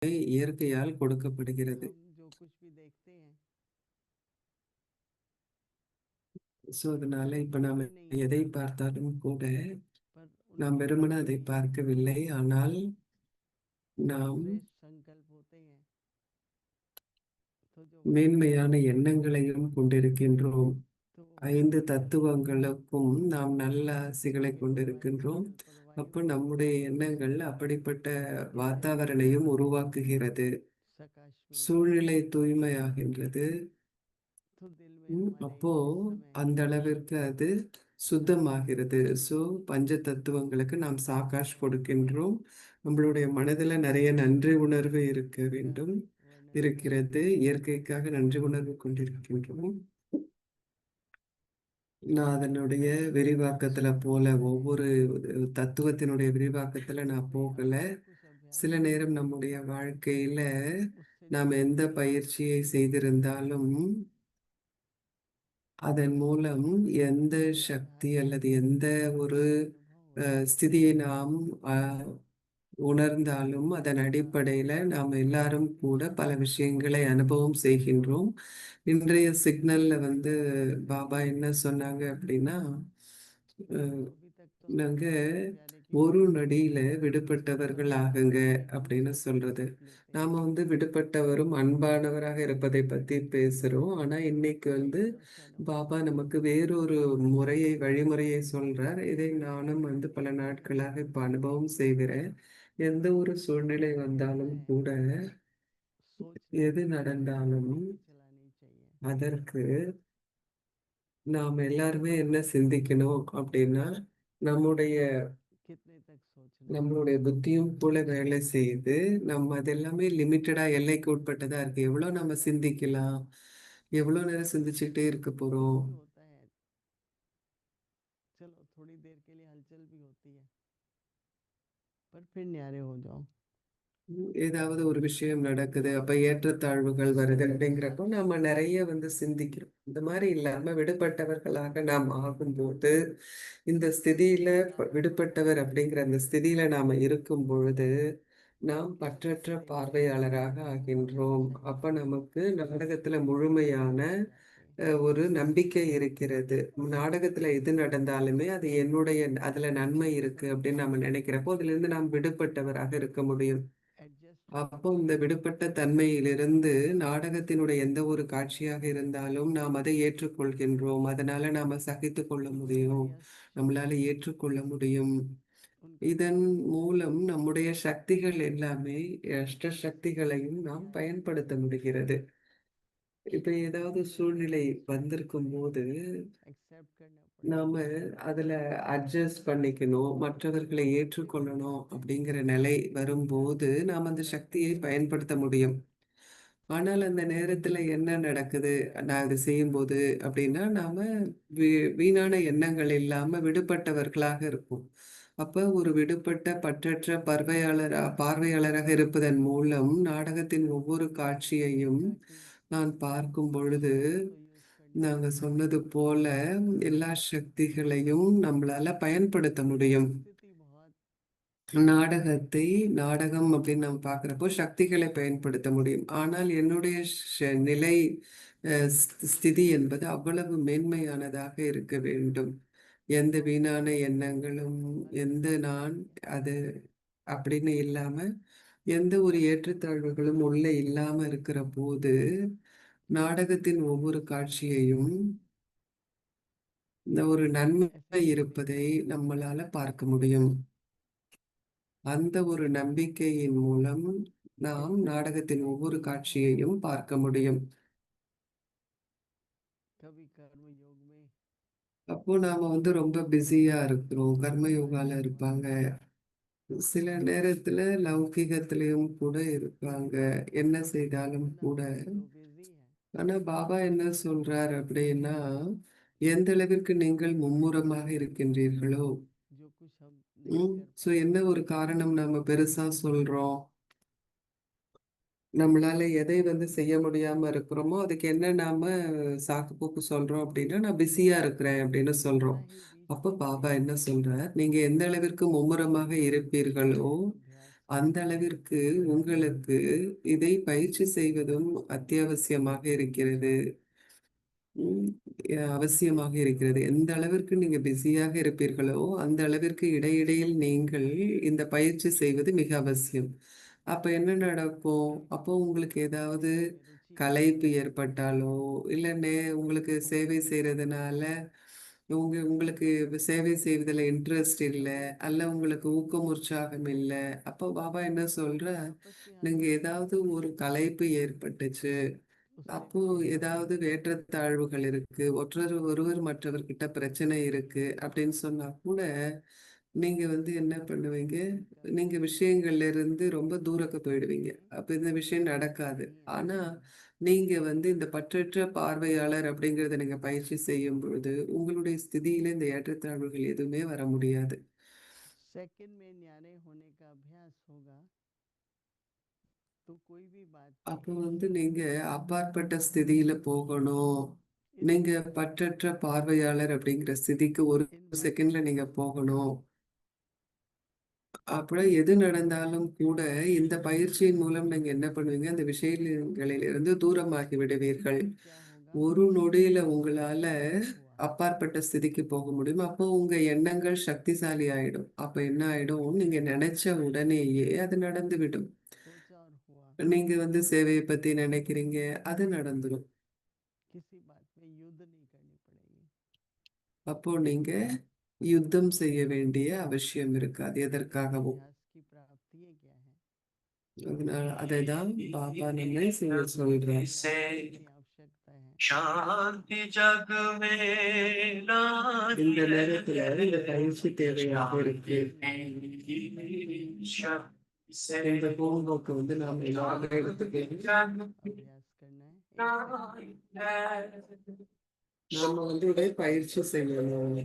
இயற்கையால் கொடுக்கப்படுகிறது. हम जो कुछ भी देखते हैं ஸோ அதனால वो இப்ப நாம देखते नहीं है, எதை பார்த்தாலும் கூட पर நாம் उनके வெறுமனே पीछे அதை பார்க்கவில்லை. ஆனால் நாம் श्रेष्ठ संकल्प होते हैं। तो जो மேன்மையான वास्तविक எண்ணங்களையும் கொண்டிருக்கின்றோம். तो 5 தத்துவங்களுக்கும் நாம் நல்ல ஆசிகளை उनके கொண்டிருக்கின்றோம். सर्वेक्षण परवायु அப்போ நம்முடைய எண்ணங்கள் அப்படிப்பட்ட कितने तक வாताவரணையும் உருவாக்குகிறது. प्रकाश मिलता है। சூழ்நிலை தூய்மையாகின்றது. तो दिल में हमारे அப்போ इस समय அந்த அளவிற்கு அது சுத்தமாகிறது. ஸோ பஞ்ச தத்துவங்களுக்கு நாம் சாகாஷ் கொடுக்கின்றோம். நம்மளுடைய மனதில் நிறைய நன்றி உணர்வு இருக்க का வேண்டும், वर्णन किया है। இருக்கிறது. இயற்கைக்காக நன்றி உணர்வு கொண்டிருக்கின்றோம். நான் அதனுடைய விரிவாக்கத்துல போல ஒவ்வொரு தத்துவத்தினுடைய விரிவாக்கத்துல நான் जितने போகல. हम जो कुछ अभ्यास சில நேரம் करते हैं நம்முடைய வாழ்க்கையில उससे जो நாம் எந்த பயிற்சியை செய்திருந்தாலும் அதன் மூலம் எந்த சக்தி आध्यात्मिक அல்லது எந்த ஒரு अनुभव होता है। ஸ்திதியை நாம் உணர்ந்தாலும் அதன் उसका அடிப்படையில நாம் எல்லாரும் கூட பல விஷயங்களை அனுபவம் செய்கின்றோம். இன்றைய சிக்னல்ல பாபா என்ன சொன்னாங்க அப்படின்னா, அஹ், अभी तक तो हमने நாங்க प्यारे प्यारे की ஒரு बातें की, நொடியில पर விடுபட்டவர்கள் हम ஆகுங்க आज அப்படின்னு का சொல்றது. संकल्प लेते हैं। நாம விடுபட்டவரும் அன்பானவராக இருப்பதை பத்தி பேசுறோம். ஆனா இன்னைக்கு एक दर्शन हो, பாபா நமக்கு வேறொரு வழிமுறையை சொல்றார். இதை நானும் பல நாட்களாக இப்ப அனுபவம் செய்கிறேன். எந்த ஒரு சூழ்நிலை कहता வந்தாலும் है கூட, सोचने எது की प्रक्रिया நடந்தாலும் नहीं चलानी चाहिए। அதற்கு நாம் எல்லாருமே என்ன சிந்திக்கணும் அப்படின்னா, நம்முடைய कितने तक सोचना है। நம்மளுடைய புத்தியும் கூட வேலை செய்யுது. நம்ம அது எல்லாமே லிமிட்டடா எல்லைக்கு உட்பட்டதா இருக்கு. எவ்வளோ நம்ம சிந்திக்கலாம்? எவ்வளோ நேரம் சிந்திச்சுக்கிட்டே இருக்க ऐसा போறோம்? भी होता है, चलो थोड़ी देर के लिए हलचल भी होती है, पर फिर न्यारे हो जाओ। ஏதாவது ஒரு விஷயம் நடக்குது. அப்ப ஏற்றத்தாழ்வுகள் வருது அப்படிங்கிறப்போ நம்ம நிறைய சிந்திக்கிறோம். இந்த மாதிரி இல்லாம விடுபட்டவர்களாக நாம் ஆகும்போது, இந்த ஸ்திதியில விடுபட்டவர் அப்படிங்கிற அந்த ஸ்திதியில நாம இருக்கும் பொழுது, நாம் इस பற்றற்ற स्थिति में பார்வையாளராக हम ஆகின்றோம். सच्चे அப்ப நமக்கு நாடகத்துல முழுமையான बन जाते हैं। ஒரு நம்பிக்கை இருக்கிறது. நாடகத்துல எது நடந்தாலுமே அது என்னுடைய அதுல நன்மை இருக்கு அப்படின்னு நம்ம நினைக்கிறப்போ அதுல இருந்து நாம் விடுபட்டவராக இருக்க முடியும். एडजस्ट அப்போ होकर இந்த விடுபட்ட தன்மையிலிருந்து நாடகத்தினுடைய எந்த ஒரு காட்சியாக இருந்தாலும் நாம் அதை ஏற்றுக்கொள்கின்றோம். அதனால நாம சகித்துக் கொள்ள முடியும். हमारी நம்மளால ஏற்றுக்கொள்ள முடியும். उनका இதன் மூலம் நம்முடைய சக்திகள் எல்லாமே அஷ்ட சக்திகளையும் நாம் दिया है பயன்படுத்த முடிகிறது. இப்ப ஏதாவது लेकिन சூழ்நிலை வந்திருக்கும் போது एक्सेप्ट करना पड़ेगा। நாம அதுல அட்ஜஸ்ட் பண்ணிக்கணும், மற்றவர்களை ஏற்றுக்கொள்ளணும் அப்படிங்கிற நிலை வரும்போது நாம் அந்த சக்தியை பயன்படுத்த முடியும். ஆனால் அந்த நேரத்துல என்ன நடக்குது? நான் அதை செய்யும்போது அப்படின்னா, நாம வீ வீணான எண்ணங்கள் இல்லாம விடுபட்டவர்களாக இருப்போம். அப்ப ஒரு விடுபட்ட பற்றற்ற பார்வையாளராக இருப்பதன் மூலம் நாடகத்தின் ஒவ்வொரு காட்சியையும் ताकि நான் பார்க்கும் பொழுது, उसको यूज करने நாங்க की சொன்னது போல எல்லா சக்திகளையும் நம்மளால பயன்படுத்த முடியும். स्थिति बहुत நாடகத்தை நாடகம் அப்படின்னு நம்ம பார்க்குறப்போ சக்திகளை பயன்படுத்த முடியும். ஆனால் என்னுடைய நிலை ஸ்திதி என்பது அவ்வளவு மேன்மையானதாக இருக்க வேண்டும். எந்த வீணான எண்ணங்களும், எந்த நான் नहीं है। அது அப்படின்னு இல்லாம, எந்த ஒரு ஏற்றத்தாழ்வுகளும் உள்ள இல்லாம இருக்கிற போது, நாடகத்தின் ஒவ்வொரு காட்சியையும் இந்த ஒரு ऐसा நன்மை लगने இருப்பதை लगता है நம்மளால பார்க்க முடியும். அந்த ஒரு நம்பிக்கையின் மூலம் நாம் நாடகத்தின் ஒவ்வொரு காட்சியையும் பார்க்க முடியும். कभी कर्म योग में அப்போ நாம ரொம்ப பிஸியா இருக்கிறோம். கர்ம होता है யோகால बहुत, இருப்பாங்க. சில நேரத்துல லௌகிகத்திலையும் கூட இருப்பாங்க. என்ன செய்தாலும் लेकिन கூட. अभी जो बिजी है ஆனா பாபா என்ன சொல்றார் அப்படின்னா, எந்த அளவிற்கு நீங்கள் மும்முரமாக இருக்கின்றீர்களோ, जो कुछ हम नहीं कर ஸோ पा रहे என்ன हैं ஒரு காரணம் நாம பெருசா சொல்றோம்? நம்மளால எதை செய்ய முடியாம இருக்கிறோமோ, அதுக்கு என்ன நாம சாக்கு போக்கு சொல்றோம் அப்படின்னா, நான் பிஸியா இருக்கிறேன் அப்படின்னு उतना சொல்றோம். ही बीच அப்ப में பாபா என்ன சொல்றார்? நீங்க எந்த அளவிற்கு மும்முரமாக இருப்பீர்களோ, अभ्यास அந்த அளவிற்கு உங்களுக்கு இதை பயிற்சி செய்வதும் அத்தியாவசியமாக இருக்கிறது. ம். அவசியமாக இருக்கிறது. எந்த அளவிற்கு நீங்க பிஸியாக இருப்பீர்களோ, அந்த அளவிற்கு இடையிடையில் நீங்கள் இந்த பயிற்சி செய்வது மிக அவசியம். அப்ப என்ன நடக்கும்? அப்போ உங்களுக்கு ஏதாவது में रुचि नहीं है களைப்பு ஏற்பட்டாலோ, இல்ல உங்களுக்கு சேவை செய்றதுனால உங்களுக்கு சேவை செய்வதில இன்ட்ரெஸ்ட் இல்ல, அல்ல உங்களுக்கு ஊக்கம், உற்சாகம் இல்ல. அப்போ பாபா என்ன சொல்றார், वापस से நீங்க आना ஏதாவது ஒரு களைப்பு ஏற்பட்டுச்சு. उससे அப்போ ஏதாவது ஏற்றத்தாழ்வுகள் இருக்கு. ஒருவர் மற்றவர்கிட்ட பிரச்சனை இருக்கு அப்படின்னு சொன்னா கூட, நீங்க என்ன பண்ணுவீங்க? நீங்க விஷயங்கள்ல இருந்து ரொம்ப தூரக்கு போயிடுவீங்க. அப்ப இந்த விஷயம் நடக்காது. नहीं ஆனா, आएगा। நீங்க இந்த பற்றற்ற பார்வையாளர் அப்படிங்கிறத நீங்க பயிற்சி செய்யும் பொழுது, உங்களுடைய ஸ்திதியில இந்த ஏற்றத்தாழ்வுகள் எதுவுமே வர முடியாது. सेकंड में न्यारे होने का अभ्यास होगा तो कोई भी बात அப்போ நீங்க அப்பாற்பட்ட ஸ்திதியில போகணும். इस நீங்க பற்றற்ற பார்வையாளர் அப்படிங்கிற ஸ்திதிக்கு ஒரு इन बातों செகண்ட்ல को நீங்க ध्यान में போகணும். रखना அப்புறம் எது நடந்தாலும் கூட இந்த पயிற்சியின் மூலம் நீங்க என்ன பண்ணுவீங்க, அந்த விஷயங்களிலிருந்து தூரமாகி விடுவீர்கள். तो क्या होगा ஒரு நொடியில உங்களால अभ्यास हुआ அப்பாற்பட்ட ஸ்திதிக்கு போக முடியும். அப்போ உங்க எண்ணங்கள் சக்திசாலி ஆயிடும். அப்ப என்ன ஆயிடும், நீங்க நெனைச்ச உடனேயே அது நடந்துவிடும். सोचा और हुआ நீங்க சேவைய பத்தி நெனைக்கிறீங்க, அது நடந்துரும். किसी बात में युद्ध नहीं करनी पड़ेगी அப்போ நீங்க யுத்தம் செய்ய வேண்டிய அவசியம் இருக்காது. इस எதற்காகவும். अभ्यास की प्राप्तियां क्या है அதனால அதை தான் பாபா நம்மை செய்ய சொல்றார். अभ्यास की आवश्यकता है शांति जग में இந்த लाए நேரத்துல இந்த பயிற்சி தேவையாக இருக்கு. இந்த பூங்கோக்கு நாம எல்லாமே எடுத்துக்கலாம். अभ्यास करना है நாம இதை பயிற்சி செய்யணும்.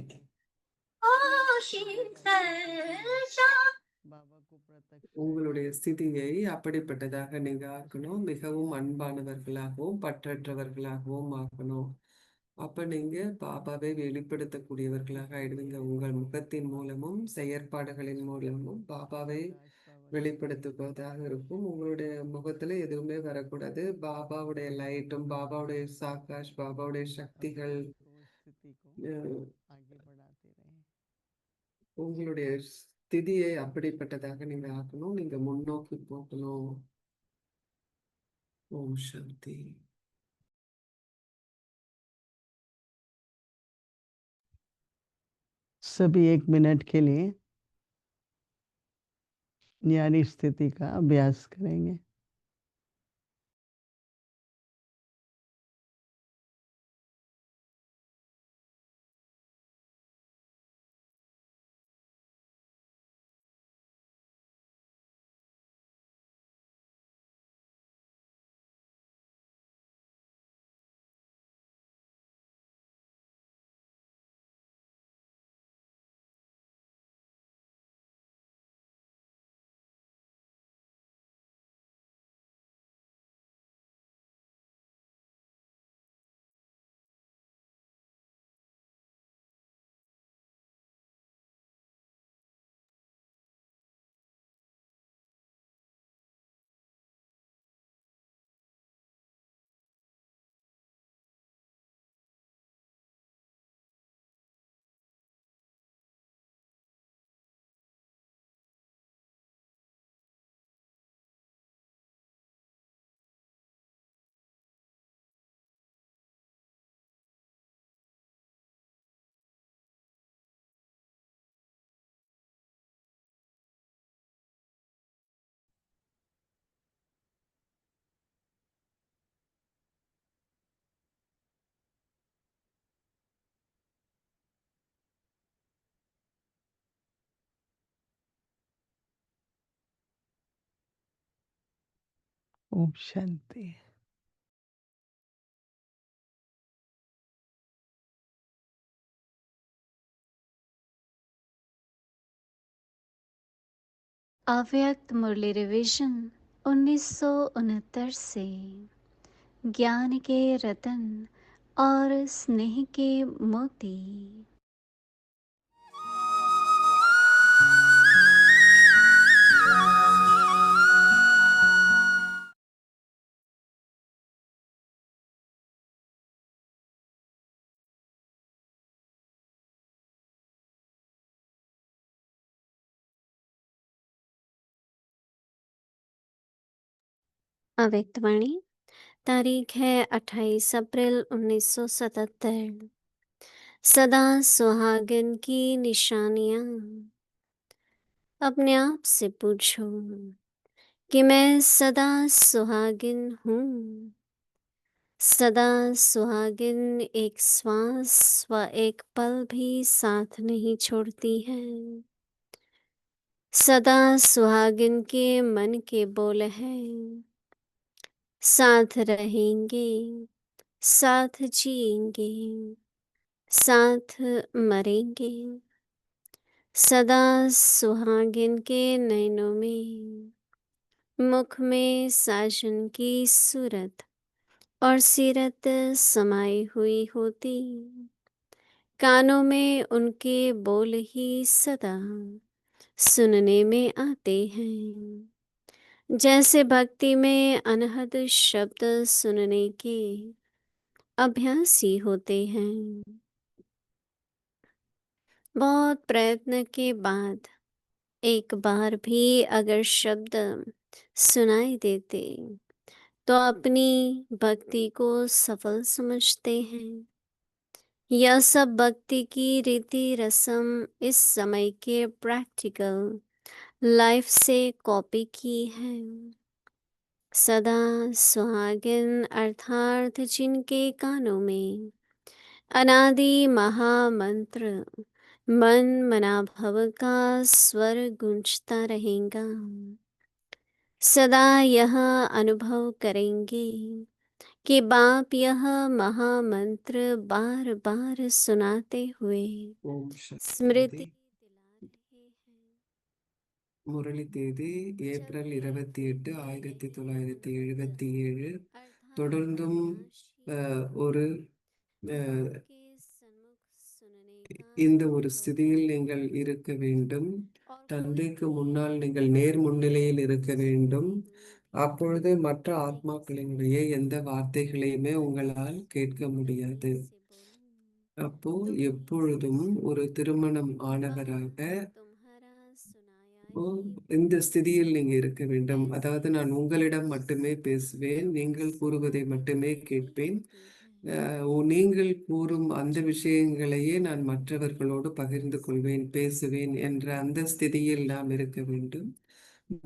बाबा को प्रत्यक्ष உங்களுடைய ஸ்திதியை அப்படிப்பட்டதாக நீங்க ஆக்கணும். மிகவும் அன்பானவர்களாகவும், பற்றற்றவர்களாகவும் ஆக்கணும். அப்ப நீங்க பாபாவை வெளிப்படுத்தக்கூடியவர்களாக ஆயிடுவீங்க. உங்கள் முகத்தின் மூலமும், செயற்பாடுகளின் மூலமும் பாபாவை प्रकाश बाबा की வெளிப்படுத்துவதாக இருக்கும். உங்களுடைய முகத்துல எதுவுமே வரக்கூடாது. பாபாவுடைய லைட்டும், பாபாவுடைய சாகாஷ், பாபாவுடைய சக்திகள் अभ्यास को स्थिति को அ आगे बढ़ाते रहे உங்களுடைய ஸ்திதியை அப்படிப்பட்டதாக நீங்க ஆக்கணும். நீங்க முன்னோக்கி போகணும். ஓம் சாந்தி. सभी 1 मिनट के लिए न्यारी स्थिति का अभ्यास करेंगे ओम शांति अव्यक्त मुरली रिवीजन 1969 से ज्ञान के रतन और स्नेह के मोती। अव्यक्तवाणी तारीख है 28 अप्रैल 1977। सदा सुहागिन की निशानियां। अपने आप से पूछो कि मैं सदा सुहागिन हूँ। सदा सुहागिन एक श्वास व एक पल भी साथ नहीं छोड़ती है। सदा सुहागिन के मन के बोल हैं, साथ रहेंगे, साथ जिएंगे, साथ मरेंगे। सदा सुहागिन के नैनों में, मुख में साजन की सूरत और सीरत समाई हुई होती। कानों में उनके बोल ही सदा सुनने में आते हैं। जैसे भक्ति में अनहद शब्द सुनने के अभ्यासी होते हैं। बहुत प्रयत्न के बाद एक बार भी अगर शब्द सुनाई देते तो अपनी भक्ति को सफल समझते हैं। यह सब भक्ति की रीति रस्म इस समय के प्रैक्टिकल लाइफ से कॉपी की है। सदा सुहागिन अर्थात जिनके कानों में अनादि महामंत्र मन मना भव का स्वर गूंजता रहेगा। सदा यह अनुभव करेंगे कि बाप यह महामंत्र बार बार सुनाते हुए ஓம் स्मृति சாந்தி. दिला रहे हैं। முரளி தேதி ஏப்ரல் 28, 1977. தொடர்ந்தும் ஒரு आपके सन्मुख सुनने का இந்த ஒரு अनुभव ஸ்திதியில் करें நீங்கள் இருக்க வேண்டும். और தந்தைக்கு कोई முன்னால் भी நீங்கள் நேர் முன்னிலையில் இருக்க வேண்டும். सुनी அப்பொழுது மற்ற ஆத்மாக்களினுடைய எந்த வார்த்தைகளையுமே உங்களால் கேட்க முடியாது. से बोलूं அப்போ எப்பொழுதும் ஒரு திருமணம் बाप ஆனவராக तुम्हारा सुनाया ஓ, ही இந்த ஸ்திதியில் நீங்க இருக்க வேண்டும். ऐसी அதாவது நான் உங்களிடம் மட்டுமே பேசுவேன், நீங்கள் கூறுவதை மட்டுமே கேட்பேன். होती है। நீங்கள் கூறும் அந்த விஷயங்களையே நான் மற்றவர்களோடு பகிர்ந்து கொள்வேன், பேசுவேன் என்ற அந்த ஸ்திதியில் நாம் இருக்க வேண்டும்.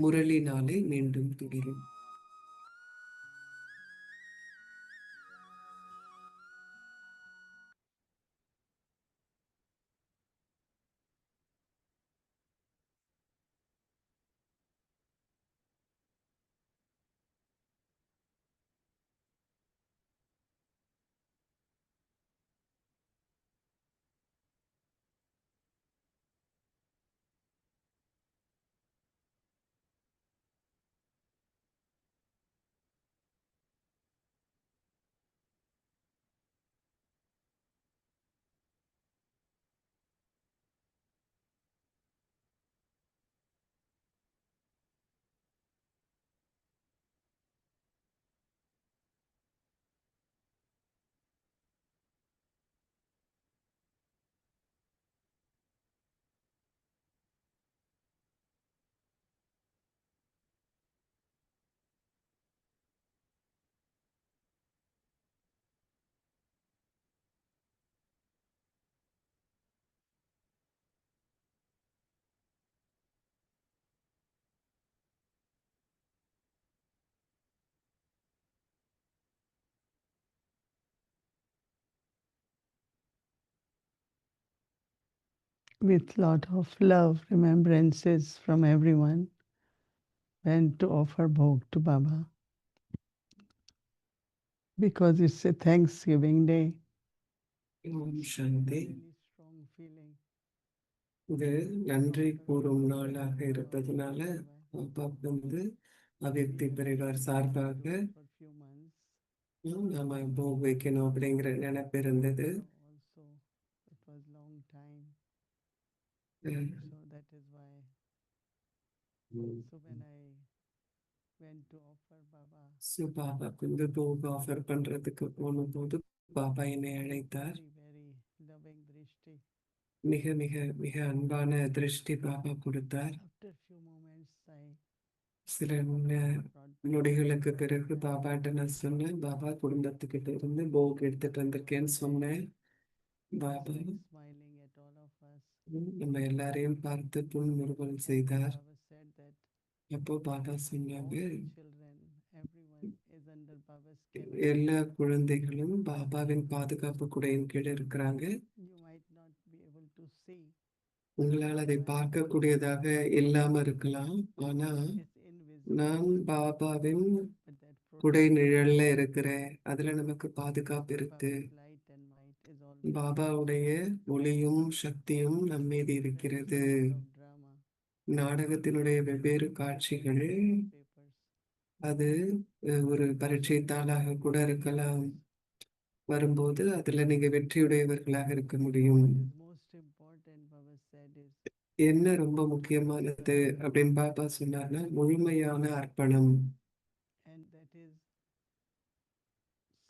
முரளி நாளை மீண்டும் தொடரும். With lot of love, remembrances from everyone, went to offer bhog to Baba because it's a Thanksgiving day. Om Shanti. Really strong feeling. இது நன்றி கூறும் நாளாக இருப்பதனால பாப்பாவுக்கு அவ்யக்தி பரிவார் சார்பாக For few months. நாம போக் வைக்கணும் அப்படிங்கிற நினைப்பு இருந்தது. Also, it was long time. Ah So that is why. So when I went to offer Baba, so பாபாவுக்கு போக் ஆஃபர் பண்றதுக்கு போன போது பாபா என்னை அழைத்தார். very loving drishti. மிக மிக மிக அன்பான திருஷ்டி பாபா கொடுத்தார். After few moments, I சில brought நொடிகளுக்கு பிறகு பாபாட்ட நான் சொன்னேன், பாபா குடும்பத்துக்கிட்ட இருந்து போக் எடுத்துட்டு வந்திருக்கேன்னு சொன்னேன். Baba smiling at all of us. நம்ம எல்லாரையும் பார்த்து புன்முறுவல் செய்தார். Baba said that அப்போ பாபா all சொன்னாங்க, the children, everyone is under Baba's care. எல்லா குழந்தைகளும் பாபாவின் பாதுகாப்பு குடையின் கீழ் இருக்கிறாங்க. You might not be able to see, உங்களால் அதை பார்க்கக்கூடியதாக இல்லாம இருக்கலாம். ஆனா it's invisible, நான் பாபாவின் but that குடை protection, நிழல்ல இருக்கிறேன். அதுல நமக்கு பாதுகாப்பு இருக்கு. Baba's light and might is always பாபாவுடைய ஒளியும் சக்தியும் நம் மீது இருக்கிறது. of drama, நாடகத்தினுடைய வெவ்வேறு காட்சிகள் papers. அது ஒரு பரீட்சை தாளாக கூட இருக்கலாம். வரும்போது அதுல நீங்க வெற்றியுடையவர்களாக இருக்க முடியும். What is most important, Baba said, is என்ன ரொம்ப முக்கியமானது அப்படின்னு பாபா சொன்னார்னா, முழுமையான அர்ப்பணம். and that is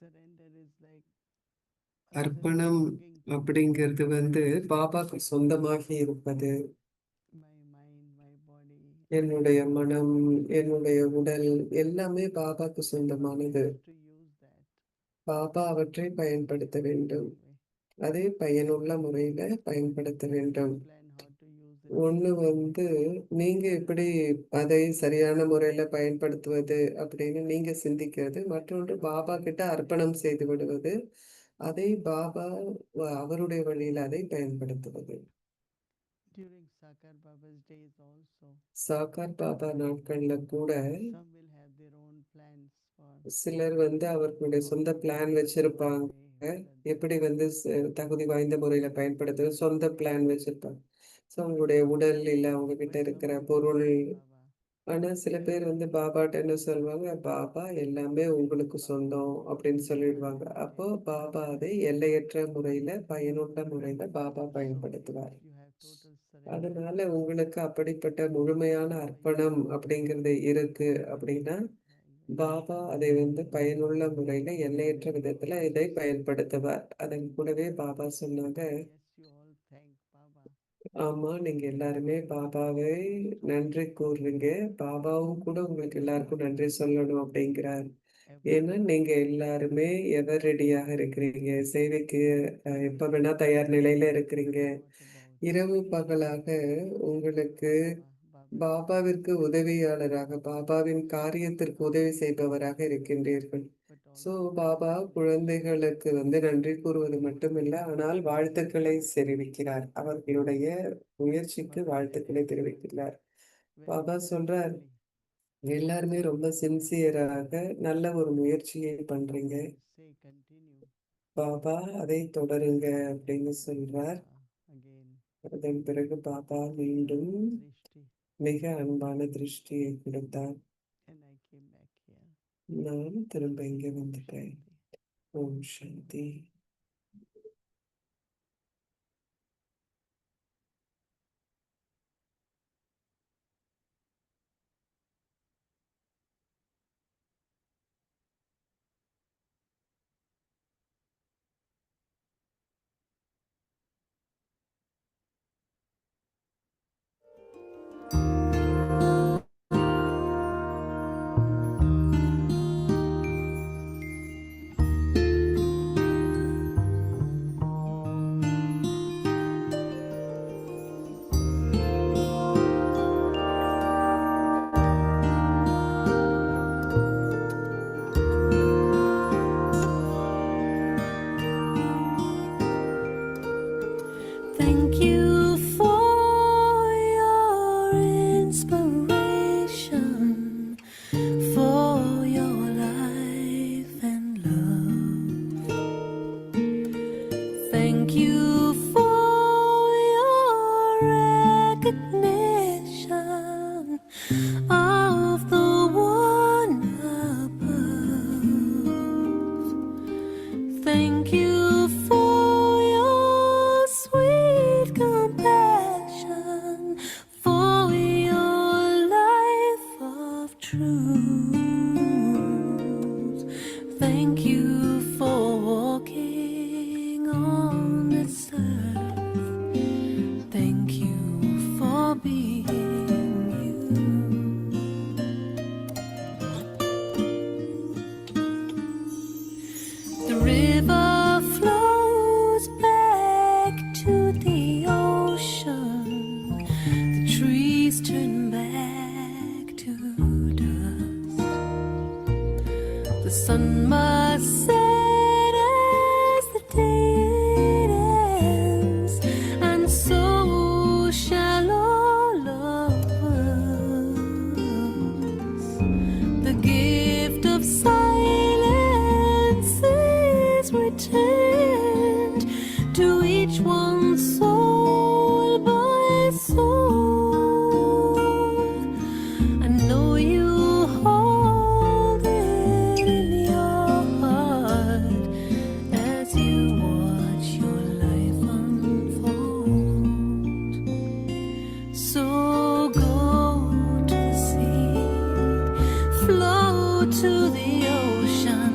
surrender is like a அர்ப்பணம் surrendering to அப்படிங்கிறது பாபாக்கு சொந்தமாகி இருப்பது. my mind, my body, என்னுடைய மனம், என்னுடைய உடல் எல்லாமே பாபாக்கு சொந்தமானது. to use that பாபா அவற்றை பயன்படுத்த வேண்டும். way. அதை பயனுள்ள முறையில பயன்படுத்த வேண்டும். Plan how to use it. ஒண்ணு நீங்க எப்படி அதை சரியான முறையில பயன்படுத்துவது அப்படின்னு நீங்க சிந்திக்கிறது. மற்றொன்று பாபா கிட்ட அர்ப்பணம் செய்து விடுவது. அதை பாபா அவருடைய வழியில அதை பயன்படுத்துவது. During Sakar Baba's days also, சாக்கார் Baba நாட்கள்ல கூட some will have their own plans for சிலர் அவர்களுடைய சொந்த பிளான் வச்சிருப்பாங்க. எப்படி தகுதி வாய்ந்த முறையில பயன்படுத்துறது சொந்த பிளான் வச்சிருப்பாங்க. ஸோ உங்களுடைய உடல் இல்லை அவங்க கிட்ட இருக்கிற பொருள். ஆனா சில பேர் பாபாட்ட என்ன சொல்லுவாங்க, பாபா எல்லாமே உங்களுக்கு சொந்தம் அப்படின்னு சொல்லிடுவாங்க. அப்போ பாபா அதை எல்லையற்ற முறையில பயனுள்ள முறையில பாபா பயன்படுத்துவார். you have total surrender. அதனால உங்களுக்கு அப்படிப்பட்ட முழுமையான அர்ப்பணம் அப்படிங்கிறது இருக்கு அப்படின்னா பாபா அதை பயனுள்ள முறையில எல்லையற்ற விதத்துல இதை பயன்படுத்துவார். அதன் கூடவே பாபா சொன்னாங்க, Yes, you all thank Baba. ஆமா நீங்க எல்லாருமே பாபாவை நன்றி கூறுறீங்க. பாபாவும் கூட உங்களுக்கு எல்லாருக்கும் நன்றி சொல்லணும் அப்படிங்கிறார். ஏன்னா நீங்க எல்லாருமே எவர் ரெடியாக இருக்கிறீங்க, சேவைக்கு எப்ப வேணா தயார் நிலையில இருக்கிறீங்க. இரவு பகலாக உங்களுக்கு பாபாவிற்கு உதவியாளராக, பாபாவின் காரியத்திற்கு உதவி செய்பவராக இருக்கின்றீர்கள். ஸோ பாபா குழந்தைகளுக்கு நன்றி கூறுவது மட்டுமில்ல, ஆனால் வாழ்த்துக்களை தெரிவிக்கிறார். அவர்களுடைய முயற்சிக்கு வாழ்த்துக்களை தெரிவிக்கிறார். பாபா சொல்றார், எல்லாருமே ரொம்ப சின்சியராக நல்ல ஒரு முயற்சியை பண்றீங்க. Say continue. பாபா அதை தொடருங்க அப்படின்னு சொல்றார். Again, அதன் பிறகு பாபா மீண்டும் Drishti, மிக அன்பான திருஷ்டியை கொடுத்தார். and I came back here. நான் திரும்ப இங்க வந்துட்டேன். ஓம் சாந்தி. Thank you for your inspiration, for your life and love. Thank you for your recognition of the one above. Thank you for your sweet compassion, for your life of truth. Thank you for walking on this earth. Thank you for being you. The sun must set as the day it ends, and so shall all of us. The gift of silence is returned to each one soul by soul. I know you hold it in your heart as you watch your life unfold. So go to the sea, float to the ocean,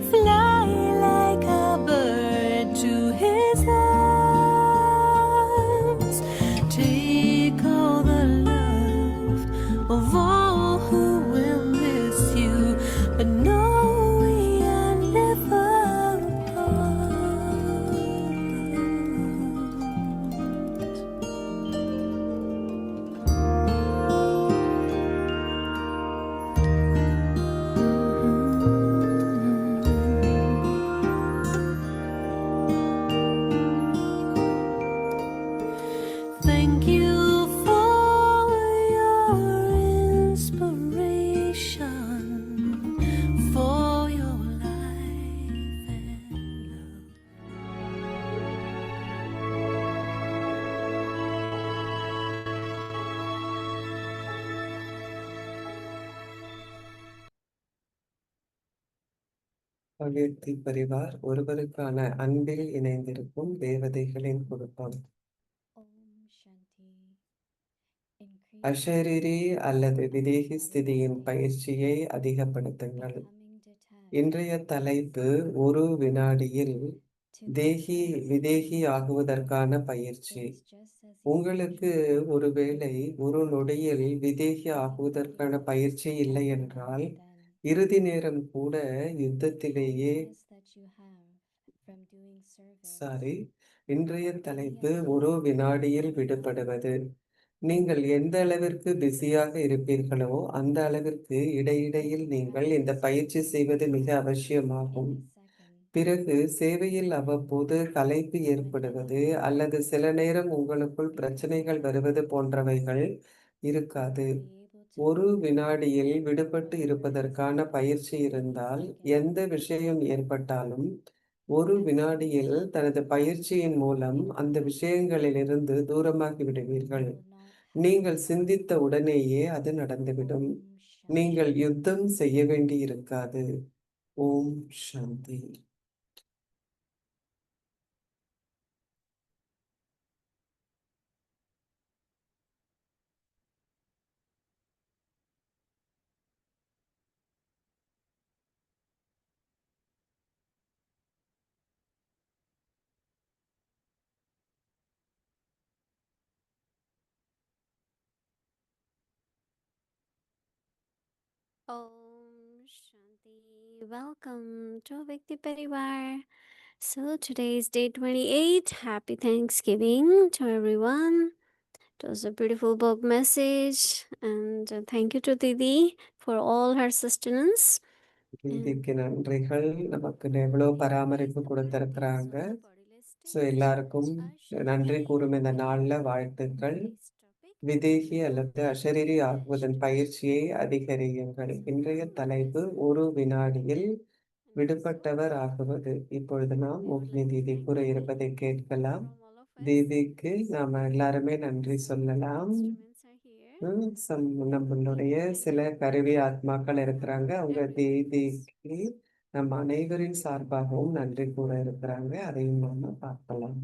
fly like a bird to his arms. Take all the love of all who will miss you, but know we are never apart. Thank you for your inspiration, for your life and love. அவ்யக்தி Parivar ஒருவருக்கான அன்பில் இணைந்திருக்கும் தேவதைகளின் குடும்பம். அஷரீரி அல்லது விதேகி ஸ்திதியின் பயிற்சியை அதிகப்படுத்துங்கள். இன்றைய தலைப்பு ஒரு வினாடியில் விதேகி ஆகுவதற்கான பயிற்சி. உங்களுக்கு ஒருவேளை ஒரு நொடியில் விதேகி ஆகுவதற்கான பயிற்சி இல்லை என்றால், இறுதி நேரம் கூட யுத்தத்திலேயே இன்றைய தலைப்பு ஒரு வினாடியில் விடுபடுவது. நீங்கள் எந்த அளவிற்கு பிஸியாக இருப்பீர்களோ அந்த அளவிற்கு இடையிடையில் நீங்கள் இந்த பயிற்சி செய்வது மிக அவசியமாகும். பிறகு சேவையில் அவ்வப்போது களைப்பு ஏற்படுவது அல்லது சில நேரம் உங்களுக்குள் பிரச்சனைகள் வருவது போன்றவைகள் இருக்காது. ஒரு வினாடியில் விடுபட்டு இருப்பதற்கான பயிற்சி இருந்தால் எந்த விஷயம் ஏற்பட்டாலும் ஒரு வினாடியில் தனது பயிற்சியின் மூலம் அந்த விஷயங்களிலிருந்து தூரமாகி விடுவீர்கள். நீங்கள் சிந்தித்த உடனேயே அது நடந்துவிடும். நீங்கள் யுத்தம் செய்ய வேண்டி இருக்காது. ஓம் Shanti. Om Shanti. Welcome to Vikti Parivar. So today is day 28. Happy Thanksgiving to everyone. It was a beautiful book message, and thank you to Didi for all her sustenance. நீதிக்கு நன்றிகள். நமக்கு எவ்வளவு பராமரிப்பு கொடுத்திருக்கிறாங்க. ஸோ எல்லாருக்கும் நன்றி கூறும் இந்த நாள்ல வாழ்த்துக்கள். விதேகி அல்லது அஷரீரி ஆகுவதன் பயிற்சியை அதிகரியுங்கள். இன்றைய தலைப்பு ஒரு வினாடியில் விடுபட்டவர் ஆகுவது. இப்பொழுது நாம் மோகினி தீதி கூற இருப்பதை கேட்கலாம். தீதிக்கு நாம எல்லாருமே நன்றி சொல்லலாம். நம்மளுடைய சில கருவி ஆத்மாக்கள் இருக்கிறாங்க. அவங்க தீதிக்கு நம்ம அனைவரின் சார்பாகவும் நன்றி கூற இருக்கிறாங்க. அதையும் நாம பார்க்கலாம்.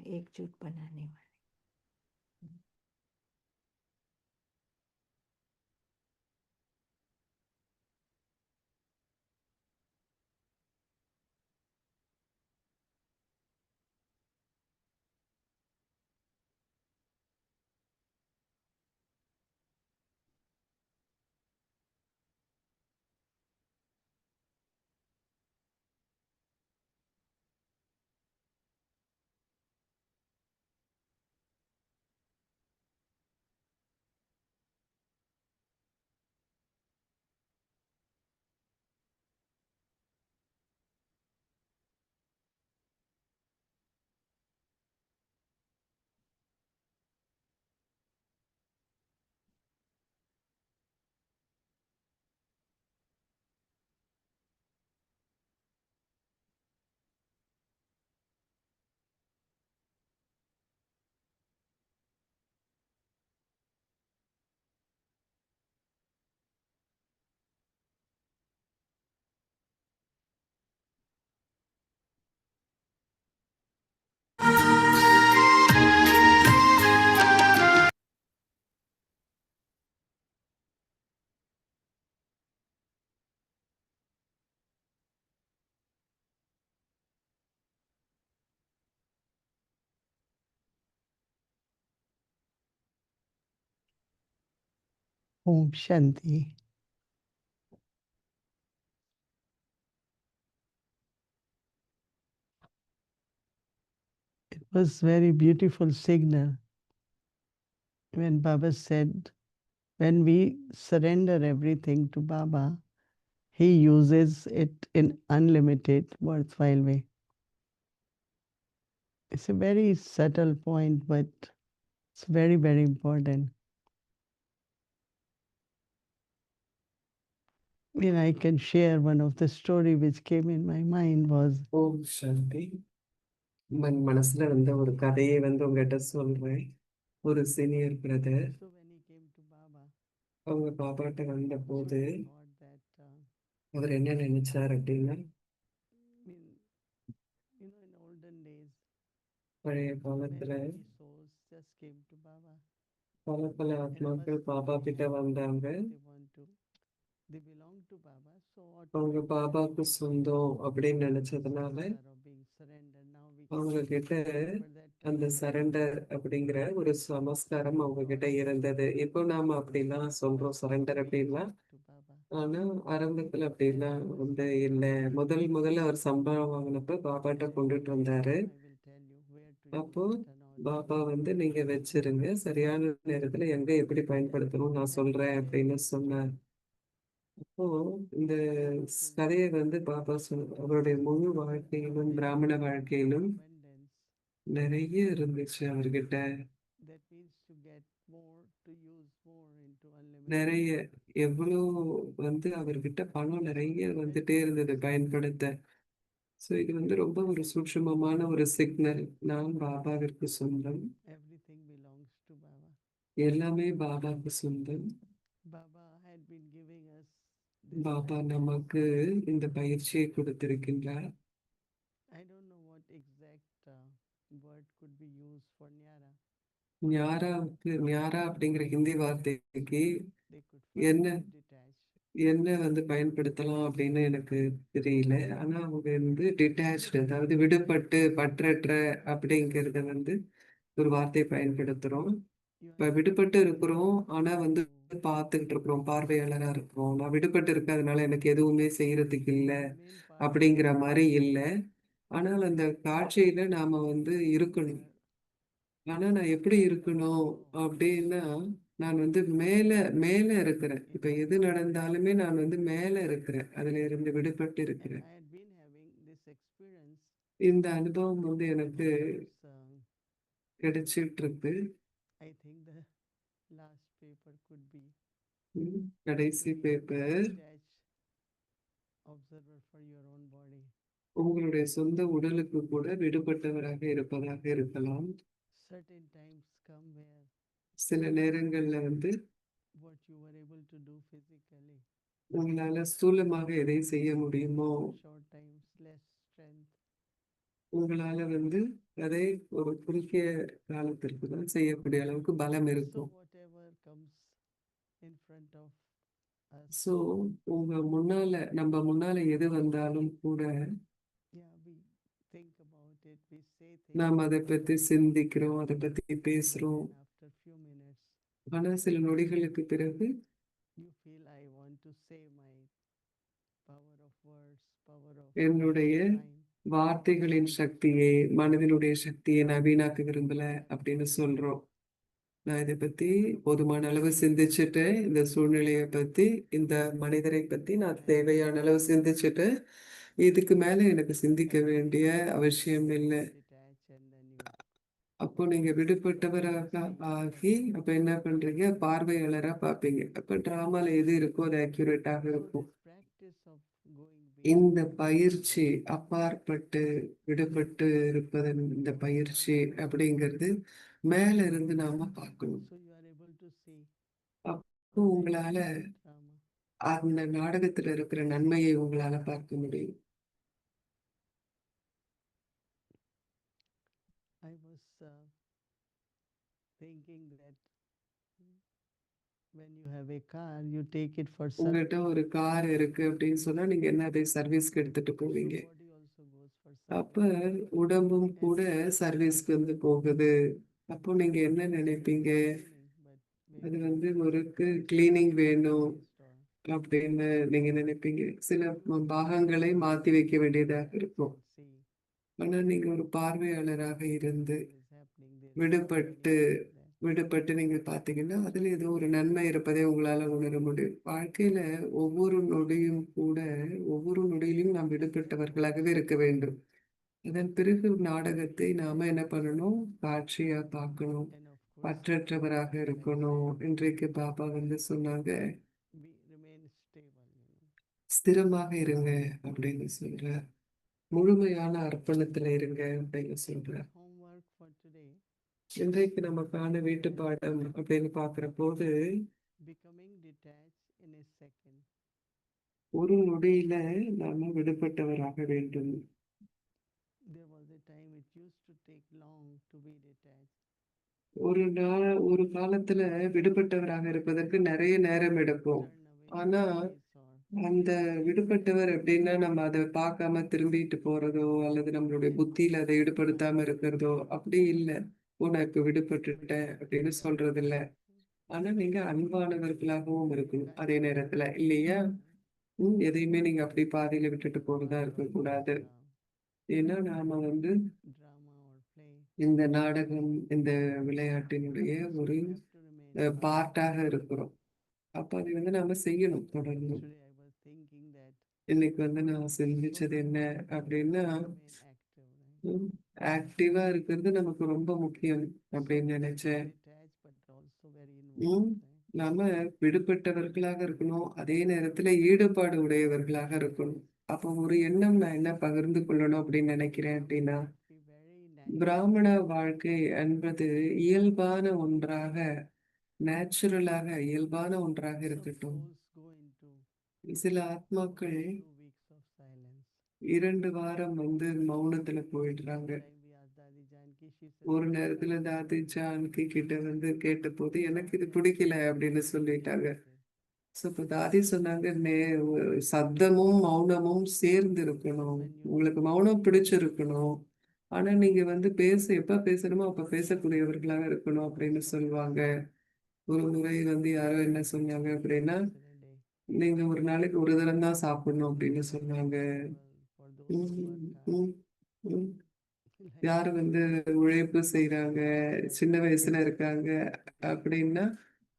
एकजुट बनाने वाले। Om Shanti. It was very beautiful signal when Baba said, when we surrender everything to Baba, he uses it in unlimited, worthwhile way. It's a very subtle point, but it's very, very important. When I can share one of the story which came in my mind was ஓம் சாந்தி. மனசுல வந்த ஒரு கதையை உங்ககிட்ட சொல்றேன். ஒரு senior brother so when he came to Baba, அவங்க பாபாட்ட வந்த so போது he thought that அவர் என்ன நினைச்சார் அப்படின்னா, in olden days, பழைய காலத்துல many souls just came to Baba. பல ஆத்மாக்கள் பாபா கிட்ட வந்தாங்க. They belong to Baba, so அவங்க பாபாக்கு சொந்தம் அப்படின்னு நினைச்சதுனால அவங்க கிட்ட அந்த சரண்டர் அப்படிங்கிற ஒரு சமஸ்காரம் அவங்க கிட்ட இருந்தது. இப்போ நாம அப்படிலாம் சொல்றோம் சரண்டர் அப்படின்லாம். ஆனா ஆரம்பத்துல அப்படிலாம் இல்லை. முதல்ல அவர் சம்பளம் வாங்கினப்ப பாபாட்ட கொண்டுட்டு வந்தாரு. அப்போ பாபா நீங்க வச்சிருங்க, சரியான நேரத்துல எங்க எப்படி பயன்படுத்தணும் நான் சொல்றேன் அப்படின்னு சொன்னார். அப்போ இந்த கதையை பாபா அவருடைய முழு வாழ்க்கையிலும் பிராமண வாழ்க்கையிலும் நிறைய இருந்துச்சு அவர்கிட்ட. நிறைய எவ்வளவு அவர்கிட்ட பணம் நிறைய வந்துட்டே இருந்தது பயன்படுத்த. ஸோ இது ரொம்ப ஒரு சூட்சுமமான ஒரு சிக்னல். நான் பாபாவிற்கு சொந்தம், எல்லாமே பாபாவுக்கு சொந்தம். பாபா நமக்கு இந்த பயிற்சியை கொடுத்திருக்கின்றார். ஞாரா அப்படிங்கிற ஹிந்தி வார்த்தைக்கு என்ன பயன்படுத்தலாம் அப்படின்னு எனக்கு தெரியல. ஆனா அவங்க டிட்டாச்டு, அதாவது விடுபட்டு, பற்றற்ற அப்படிங்கிறத ஒரு வார்த்தையை பயன்படுத்துறோம். இப்ப விடுபட்டு இருக்கிறோம், ஆனா பார்த்துக்கிட்டு இருக்கிறோம், பார்வையாளரா இருக்கிறோம். நான் விடுபட்டு இருக்கிறதுனால எனக்கு எதுவுமே செய்யறதுக்கு இல்லை அப்படிங்கிற மாதிரி இல்லை. ஆனால் அந்த காட்சியில நாம இருக்கணும். ஆனா நான் எப்படி இருக்கணும் அப்படின்னா, நான் மேல மேல இருக்கிறேன். இப்ப எது நடந்தாலுமே நான் மேல இருக்கிறேன், அதுல இருந்து விடுபட்டு இருக்கிறேன். இந்த அனுபவம் எனக்கு கிடைச்சிட்டு இருக்கு. கடைசி பேப்பர் உங்களுடைய சொந்த உடலுக்கு கூட விடுபட்டவராக இருப்பதாக இருக்கலாம். சில நேரங்கள்ல உங்களால ஸ்தூலமாக எதை செய்ய முடியுமோ உங்களால வந்து அதை ஒரு குறுகிய காலத்திற்கு தான் செய்யக்கூடிய அளவுக்கு பலம் So இருக்கும். whatever comes in front of us, so நம்ம முன்னால எது வந்தாலும் கூட yeah, we think about it, we say நாம் things, அதை பத்தி சிந்திக்கிறோம், அதை பத்தி பேசுறோம். and after few minutes, ஆனா சில நொடிகளுக்கு பிறகு you feel I want to save my power of words, power of என்னுடைய mind. வார்த்தைகளின் சக்தியை, மனதினுடைய சக்தியை நான் வீணாக்க விரும்பல அப்படின்னு சொல்றோம். நான் இதை பத்தி போதுமான அளவு சிந்திச்சுட்டு, இந்த சூழ்நிலையை பத்தி, இந்த மனிதரை பத்தி நான் தேவையான அளவு சிந்திச்சுட்டு, இதுக்கு மேல எனக்கு சிந்திக்க வேண்டிய அவசியம் இல்லை. Detach and then you அப்போ நீங்க விடுபட்டவராக ஆகி, அப்ப என்ன பண்றீங்க? பார்வையாளரா பார்ப்பீங்க. அப்ப டிராமால எது இருக்கோ அது அக்யூரேட்டாக so இருக்கும். this practice of going இந்த beyond பயிற்சி அப்பாற்பட்டு விடுபட்டு இருப்பதன் இந்த பயிற்சி அப்படிங்கிறது மேல இருந்து நாம பார்க்கணும். so you are able to see அப்போ உங்களால drama. அந்த நாடகத்துல இருக்கிற நன்மையை உங்களால பார்க்க முடியும். I was thinking that when you have a car, you take it for service. உங்ககிட்ட ஒரு கார் இருக்கு அப்படின்னு சொன்னா நீங்க என்ன அதை சர்வீஸ்க்கு எடுத்துட்டு So போவீங்க. body also goes for அப்ப service. உடம்பும் கூட சர்வீஸ்க்கு வந்து போகுது. அப்போ நீங்க என்ன நினைப்பீங்க? But அது maybe வந்து ஒரு கிளீனிங் வேணும் store அப்படின்னு நீங்க நினைப்பீங்க. சில பாகங்களை மாத்தி வைக்க வேண்டியதாக இருக்கும். see ஆனா நீங்க ஒரு பார்வையாளராக இருந்து what is happening there. விடுபட்டு விடுபட்டு நீங்க பார்த்தீங்கன்னா அதுல ஏதோ ஒரு நன்மை இருப்பதை உங்களால உணர முடியும். வாழ்க்கையில ஒவ்வொரு நொடியும் கூட ஒவ்வொரு நொடியிலும் நாம் விடுபட்டவர்களாகவே இருக்க வேண்டும். அதன் பிறகு நாடகத்தை நாம என்ன பண்ணணும்? காட்சியா பார்க்கணும். And of course, பற்றற்றவராக இருக்கணும். இன்றைக்கு பாபா வந்து சொன்னாங்க, we remain stable. ஸ்திரமாக இருங்க அப்படின்னு சொல்றார். முழுமையான அர்ப்பணத்துல இருங்க அப்படின்னு சொல்றார். Homework for today, இன்றைக்கு நமக்கான வீட்டு பாடம் அப்படின்னு பார்க்கிற போது becoming detached in a second. ஒரு நொடியில நாம விடுபட்டவராக வேண்டும். There was a time it used to take long to be detached. ஒரு காலத்துல விடுபட்டவராக இருப்பதற்கு நிறைய நேரம் எடுக்கும். Turn away ஆனா from this or அந்த விடுபட்டவர் எப்படின்னா நம்ம அதை பார்க்காம திரும்பிட்டு போறதோ அல்லது நம்மளுடைய புத்தியில அதை ஈடுபடுத்தாம இருக்கிறதோ அப்படி இல்லை. நான் இப்ப விடுபட்டுட்டேன் அப்படின்னு சொல்றது இல்ல. ஆனா நீங்க அன்பானவர்களாகவும் இருக்கணும் அதே நேரத்துல, இல்லையா? எதையுமே நீங்க அப்படி பாதியில விட்டுட்டு போறதா இருக்கக்கூடாது. ஏன்னா நாம வந்து drama or play. இந்த நாடகம், இந்த விளையாட்டினுடைய ஒரு We have to remain. பார்ட்டாக இருக்கிறோம். அப்ப அதை வந்து நாம செய்யணும் தொடர்ந்து. Today I was thinking that இன்னைக்கு வந்து நான் சிந்திச்சது என்ன அப்படின்னா, remain active, right? ஆக்டிவா இருக்கிறது நமக்கு ரொம்ப முக்கியம் அப்படின்னு நினைச்சேன். Detached but also very involved, right? நாம விடுபட்டவர்களாக இருக்கணும். அதே நேரத்துல ஈடுபாடு உடையவர்களாக இருக்கணும். அப்போ ஒரு எண்ணம் நான் என்ன பகிர்ந்து கொள்ளணும் அப்படின்னு நினைக்கிறேன் அப்படின்னா, Be very natural. பிராமண வாழ்க்கை என்பது இயல்பான ஒன்றாக, நேச்சுரலாக இயல்பான ஒன்றாக Some இருக்கட்டும். souls go into சில ஆத்மாக்கள் 2 weeks of silence. 2 வாரம் வந்து மௌனத்துல போயிடுறாங்க. Like we asked Dadi Janki, she said, ஒரு நேரத்துல தாதி ஜானகி கிட்ட வந்து கேட்டபோது எனக்கு இது பிடிக்கல அப்படின்னு சொல்லிட்டாங்க. இப்ப தாதி சொன்னாங்க, சத்தமும் மௌனமும் சேர்ந்து இருக்கணும். உங்களுக்கு மௌனம் பிடிச்சிருக்கணும். ஆனா நீங்க வந்து எப்ப பேசணுமோ அப்ப பேசக்கூடியவர்களாக இருக்கணும் அப்படின்னு சொல்லுவாங்க. ஒரு முறை வந்து யாரோ என்ன சொன்னாங்க அப்படின்னா, நீங்க ஒரு நாளைக்கு ஒரு தரம் தான் சாப்பிடணும் அப்படின்னு சொன்னாங்க. for those who um work hard. உம் உம் யாரு வந்து உழைப்பு செய்யறாங்க, சின்ன வயசுல இருக்காங்க அப்படின்னா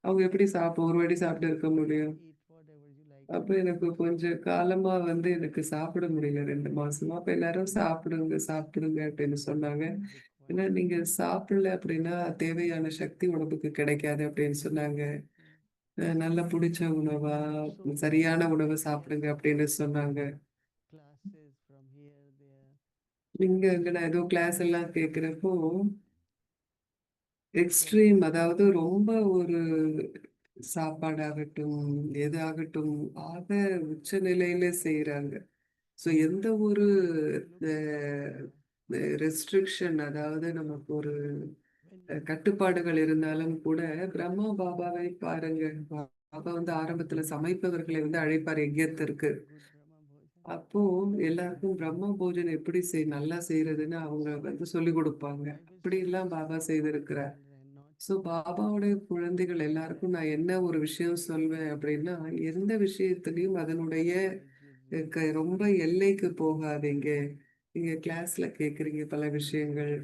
அவங்க எப்படி ஒரு வாட்டி சாப்பிட்டு இருக்க முடியும்? Eat whatever you like. அப்ப எனக்கு கொஞ்சம் காலமா வந்து எனக்கு சாப்பிட முடியல 2 மாசமா. அப்ப எல்லாரும் சாப்பிடுங்க சாப்பிடுங்க அப்படின்னு சொன்னாங்க. ஏன்னா நீங்க சாப்பிடல அப்படின்னா தேவையான சக்தி உடம்புக்கு கிடைக்காது அப்படின்னு சொன்னாங்க. நல்லா பிடிச்ச உணவா, சரியான உணவை சாப்பிடுங்க அப்படின்னு சொன்னாங்க. Classes from here, there. இங்க நான் ஏதோ கிளாஸ் எல்லாம் கேட்கிறப்போ எக்ஸ்ட்ரீம், அதாவது ரொம்ப ஒரு சாப்பாடாகட்டும், எதாகட்டும் ஆக உச்ச நிலையில செய்யறாங்க. ஸோ எந்த ஒரு ரெஸ்ட்ரிக்ஷன், அதாவது நமக்கு ஒரு when you கட்டுப்பாடுகள் இருந்தாலும் கூட பிரம்மா பாபாவை பாருங்க. பாபா வந்து ஆரம்பத்துல சமைப்பவர்களை வந்து அழைப்பார் யஜ்ஞத்திற்கு. good Brahma Bhojan, அப்போ எல்லாருக்கும் பிரம்ம போஜனம் எப்படி நல்லா செய்யறதுன்னு அவங்க வந்து சொல்லிக் கொடுப்பாங்க. I will அப்படிலாம் suggest பாபா you செய்திருக்கிறார். children not ஸோ பாபாவுடைய குழந்தைகள் எல்லாருக்கும் நான் என்ன ஒரு விஷயம் சொல்வேன் அப்படின்னா, எந்த விஷயத்திலையும் அதனுடைய ரொம்ப எல்லைக்கு போகாதீங்க. நீங்க கிளாஸ்ல கேக்குறீங்க பல விஷயங்கள்.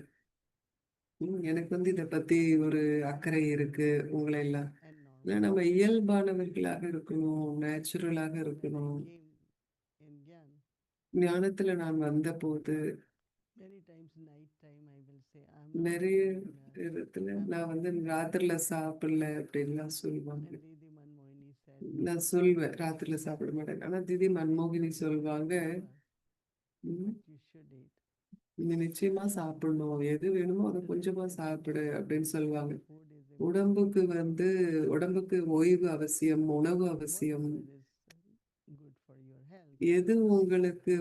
எனக்கு வந்து இத பத்தி ஒரு அக்கறை இருக்கு. உங்களை எல்லாம் and இல்ல, normal. நம்ம இயல்பானவர்களாக இருக்கணும், நேச்சுரலாக When I இருக்கணும். came in Gyan, ஞானத்துல நான் வந்தபோது many times night time I will say I'm not நிறைய eating dinner. இடத்துல I'm நான் not வந்து eating ராத்திரில dinner. சாப்பிடல அப்படின்லாம் சொல்லுவாங்க. And Didi Manmohini said, நான் சொல்வேன் ராத்திரில சாப்பிட மாட்டேன். ஆனா திதி மன்மோகினி சொல்லுவாங்க, "Never, "ம், but you should eat." நீ நிச்சயமா சாப்பிடணும். எது வேணுமோ அதை கொஞ்சமா Relative சாப்பிடு said, அப்படின்னு சொல்லுவாங்க. food is important. உடம்புக்கு வந்து உடம்புக்கு ஓய்வு அவசியம், உணவு அவசியம். Whatever is good for your health. எது உங்களுக்கு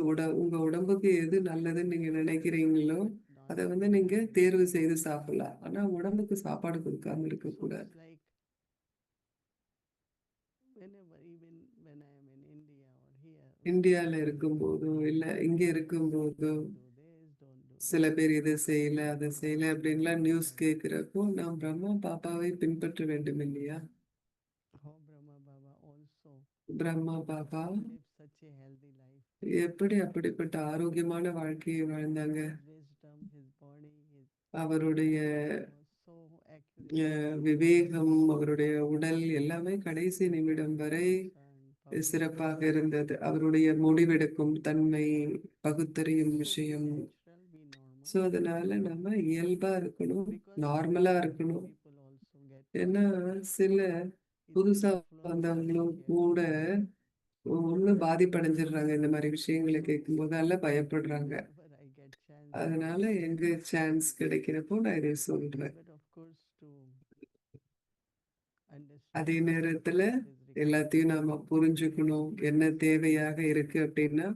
உங்க உடம்புக்கு எது நல்லதுன்னு நீங்க நினைக்கிறீங்களோ அதை வந்து நீங்க தேர்வு செய்து சாப்பிடலாம். ஆனா உடம்புக்கு சாப்பாடு கொடுக்காம So இருக்கக்கூடாது. it's like whenever, even when I am in India or here, இந்தியால இருக்கும்போதோ இல்ல இங்க இருக்கும்போதோ do this, don't do சில that. பேர் இதை செய்யல அதை செய்யல அப்படின்லாம் நியூஸ் கேட்கிறப்போ நாம் பிரம்மா பாபாவை பின்பற்ற வேண்டும் இல்லையா? How Brahma Baba also Brahma Baba lived such a healthy life. எப்படி அப்படிப்பட்ட ஆரோக்கியமான வாழ்க்கையை வாழ்ந்தாங்க. His wisdom, his body, his அவருடைய was so accurate. விவேகம், அவருடைய உடல் எல்லாமே கடைசி நிமிடம் வரை Concern, சிறப்பாக இருந்தது. அவருடைய முடிவெடுக்கும் தன்மை, பகுத்தறியும் so be விஷயம். natural, be normal. ஸோ அதனால நம்ம இயல்பா இருக்கணும், Because நார்மலா new இருக்கணும். people also get ஏன்னா சில it's புதுசா the flow வந்தவங்களும் starting கூட here. ஒன்னும் பாதிப்படைஞ்சிடுறாங்க. இந்த மாதிரி விஷயங்களை கேட்கும்போது எல்லாம் பயப்படுறாங்க. Whenever I get chance, அதனால எங்க சான்ஸ் கிடைக்கிறப்போ நான் இதை சொல்றேன். but of course to அதே understand நேரத்துல what is required, எல்லாத்தையும் நாம புரிஞ்சுக்கணும். என்ன தேவையாக இருக்கு அப்படின்னா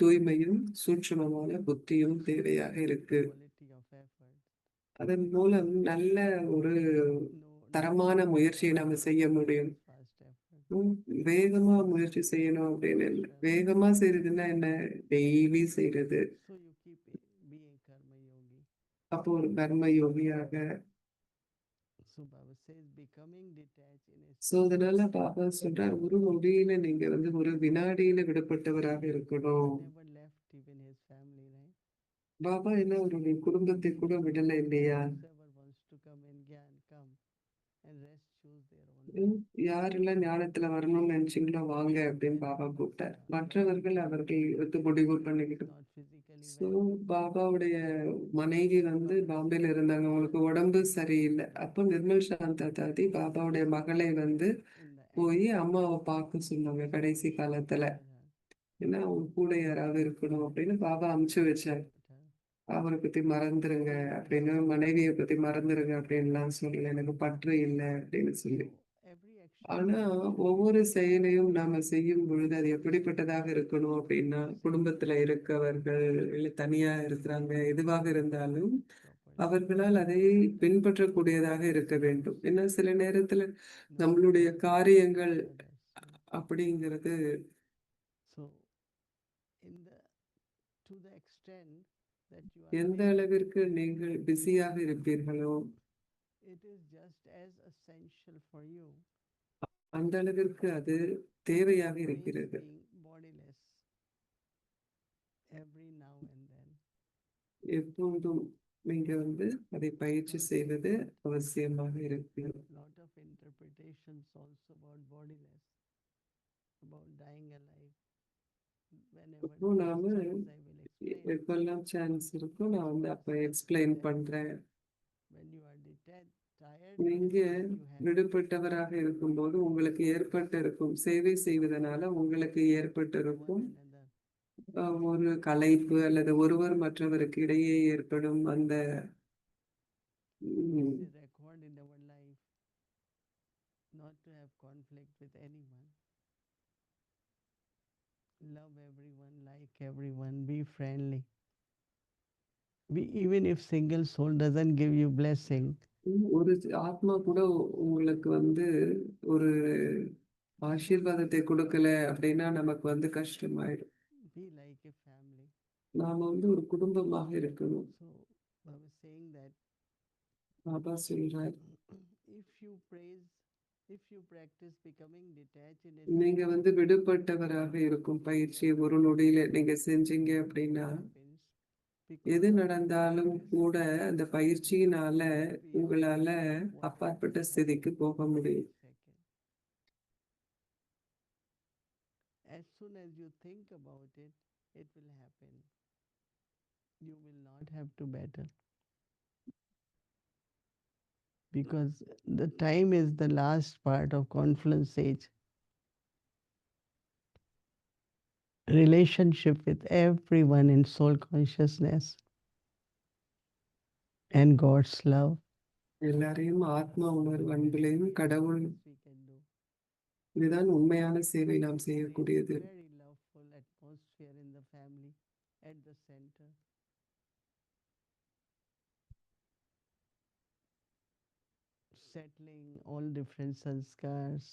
தூய்மையும் சூட்சுமமான புத்தியும் தேவையாக இருக்கு. quality of effort. அதன் மூலம் நல்ல ஒரு No, தரமான முயற்சியை நாம செய்ய முடியும். fast effort. உம், வேகமா முயற்சி செய்யணும் அப்படின்னு இல்லை. வேகமா செய்யறதுன்னா என்ன? டெய்லி செய்யறது. So you keep being karma yogi. அப்போ ஒரு கர்ம யோகியாக. So Baba says becoming detached in a so அதனால பாபா சொல்றார், ஒரு நொடியில நீங்க வந்து ஒரு வினாடியில விடுபட்டவராக இருக்கணும். never left even his family, right? Baba என்ன அவருடைய குடும்பத்தை கூட விடல இல்லையா? Whoever wants to come in Gyan, come and rest, choose their own. உம், யாரெல்லாம் ஞானத்துல வரணும்னு நினைச்சீங்களோ வாங்க அப்படின்னு பாபா கூப்பிட்டார். மற்றவர்கள் அவர்கள் எடுத்து முடிவு பண்ணிக்கிட்டு. Not physically so well. பாபாவுடைய மனைவி வந்து பாம்பேல இருந்தாங்க. அவங்களுக்கு உடம்பு சரியில்லை. அப்போ நிர்மல் சாந்தா தாதி பாபாவுடைய மகளை வந்து In the போய் அம்மாவை பார்க்க சொன்னாங்க கடைசி காலத்துல. end, ஏன்னா அவங்க கூட யாராவது இருக்கணும் அப்படின்னு பாபா அமுச்சு வச்சார். அவரை பத்தி மறந்துருங்க அப்படின்னு, மனைவியை பத்தி மறந்துருங்க அப்படின்லாம் சொல்லல. எனக்கு பற்று இல்லை அப்படின்னு சொல்லி. every action ஆனா ஒவ்வொரு செயலையும் நாம செய்யும் பொழுது அது எப்படிப்பட்டதாக இருக்கணும் அப்படின்னா, குடும்பத்துல இருக்கவர்கள் இல்ல தனியா இருக்கிறாங்க, எதுவாக இருந்தாலும் properly. அவர்களால் அதை பின்பற்றக்கூடியதாக இருக்க வேண்டும். ஏன்னா சில நேரத்துல No நம்மளுடைய காரியங்கள் others. அப்படிங்கிறது So in the to the extent that you are எந்த busy, அளவிற்கு நீங்கள் பிஸியாக இருப்பீர்களோ it is just as essential for you அந்த அளவிற்கு அது தேவையாக always இருக்கிறது. being bodiless every now and then. எப்போதும் நீங்க வந்து அதை பயிற்சி செய்வது அவசியமாக இருக்கு. Lot of interpretations also about bodiless, about dying alive. Whenever அப்போ there is நாம chance, I will explain. எப்பெல்லாம் சான்ஸ் இருக்கோ நான் வந்து அப்ப எக்ஸ்பிளைன் பண்றேன். When you are detached, tired, நீங்க you have விடுபட்டவராக இருக்கும்போது உங்களுக்கு ஏற்பட்டு இருக்கும் சேவை செய்வதனால உங்களுக்கு ஏற்பட்டு இருக்கும் one another. ஒரு களைப்பு அல்லது ஒருவர் மற்றவருக்கு இடையே ஏற்படும் அந்த This ம், is record in our life, not to have conflict with anyone. Love everyone, like everyone, be friendly. even if single soul doesn't give you blessing, ஒரு ஆத்மா கூட உங்களுக்கு வந்து ஒரு ஆசீர்வாதத்தை கொடுக்கல அப்படின்னா நமக்கு வந்து கஷ்டமாயிடும். be like a family. நாம வந்து ஒரு குடும்பமாக இருக்கணும். So I was saying that Baba சொல்றார், if you praise, if you practice becoming detached in a நீங்க வந்து விடுபட்டவராக இருக்கும் பயிற்சியை ஒரு நொடியில நீங்க செஞ்சீங்க அப்படின்னா happens எது because நடந்தாலும் கூட அந்த பயிற்சியினால உங்களால அப்பாற்பட்ட ஸ்திதிக்கு போக முடியும். second. As soon as you think about it, it will happen. You will not have to battle. Because the time is the last part of confluence stage. Relationship with everyone in soul consciousness and God's love. எல்லாரையும் ஆத்மா உணர்வு அன்பிலையும் கடவுள் We can do. இதுதான் உண்மையான சேவை நாம் Create செய்யக்கூடியது. a very loveful atmosphere in the family at the center. Settling all different sanskars,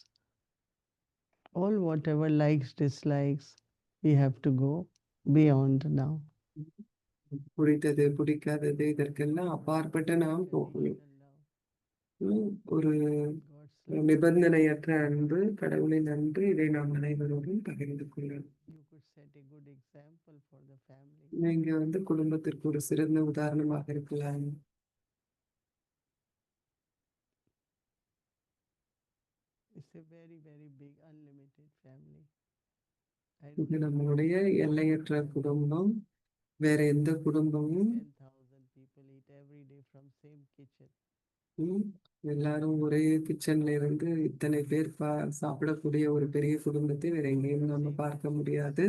all whatever likes, dislikes, we have to go beyond now. பிடித்தது பிடிக்காதது இதற்கெல்லாம் அப்பாற்பட்டு நாம் போகணும். ஒரு God's love. நிபந்தனையற்ற அன்பு, கடவுளின் அன்பு, இதை நாம் அனைவரோடும் பகிர்ந்து கொள்ளலாம். You could set a good example for the family. நீங்க வந்து குடும்பத்திற்கு ஒரு சிறந்த உதாரணமாக இருக்கலாம். It's a very, very big, unlimited family. I இது don't நம்மளுடைய எல்லையற்ற குடும்பம். வேற எந்த குடும்பமும் 10,000 people eat every day from same kitchen. எல்லாரும் ஒரே கிச்சன்ல இருந்து இத்தனை பேர் சாப்பிடக்கூடிய ஒரு பெரிய குடும்பத்தை வேற எங்கேயும் நம்ம பார்க்க முடியாது.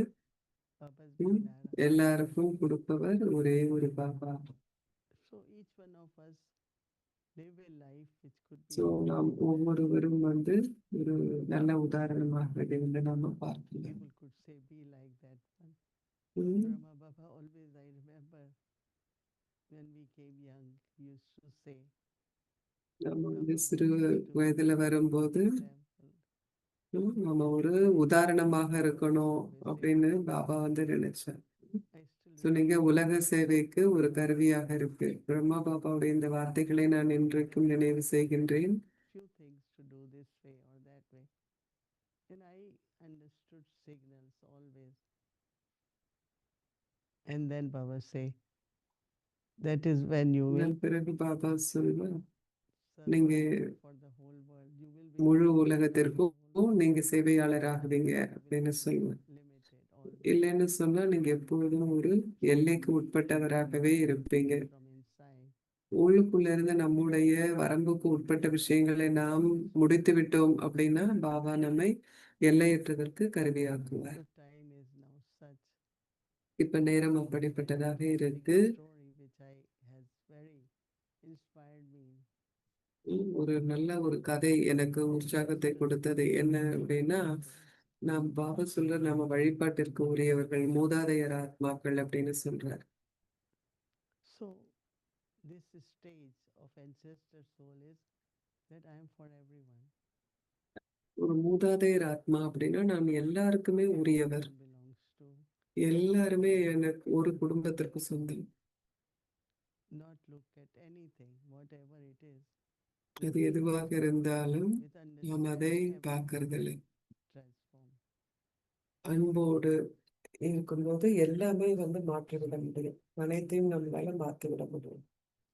Papa's ம், Bhandara. எல்லாருக்கும் கொடுப்பவர் ஒரே ஒரு Baba. So each one of us live a life which could be so நாம் ஒவ்வொருவரும் வந்து ஒரு நல்ல உதாரணமாக இதை வந்து நாம பார்க்கலாம். people could say be like that one. ம், Brahma Baba always, I remember when we came young, he used to say, நம்ம Brahma வந்து Baba சிறு used to be வயதுல an வரும்போது example. நம்ம ஒரு உதாரணமாக இருக்கணும் அப்படின்னு பாபா வந்து நினைச்சார். I still ஸோ நீங்க உலக சேவைக்கு ஒரு கருவியாக இருக்கு. பிரம்மா பாபாவுடைய இந்த வார்த்தைகளை நான் இன்றைக்கும் நினைவு செய்கின்றேன். few things to do this way or that way. And I understood signals always. And then Baba say, that is when you will அதன் பிறகு பாபா சொல்வார், serve நீங்க for the whole world. You will be முழு serving உலகத்திற்கும் நீங்க சேவையாளராகுவீங்க அப்படின்னு சொல்லுவேன். limited always இல்லைன்னு சொன்னா நீங்க எப்பொழுதும் ஒரு எல்லைக்கு உட்பட்டவராகவே இருப்பீங்க. from inside. உள்ளுக்குள்ள இருந்து நம்முடைய வரம்புக்கு உட்பட்ட விஷயங்களை நாம் முடித்து விட்டோம் அப்படின்னா பாபா நம்மை எல்லையற்றதற்கு கருவியாக்குவார். The time is now such. இப்ப நேரம் அப்படிப்பட்டதாக இருக்கு. Interesting story which has very inspired me. ஒரு நல்ல ஒரு கதை எனக்கு உற்சாகத்தை கொடுத்தது என்ன அப்படின்னா, நாம் பாபா சொல்ற நம்ம வழிபாட்டிற்கு உரியவர்கள் மூதாதையர் ஆத்மாக்கள் அப்படின்னு சொல்றார். So this stage of ancestor soul is that I am for everyone. ஒரு மூதாதையர் ஆத்மா அப்படின்னா நான் எல்லாருக்குமே உரியவர். Everyone belongs to. எல்லாருமே எனக்கு ஒரு குடும்பத்திற்கு சொந்தம். Not look at anything, whatever it is. அது எதுவாக இருந்தாலும் With நாம் அதை understanding, everything பார்க்கறதில்லை. transform. அன்போடு இருக்கும்போது எல்லாமே வந்து மாற்றிவிட முடியும். அனைத்தையும் நம்மளால மாற்றிவிட முடியும்.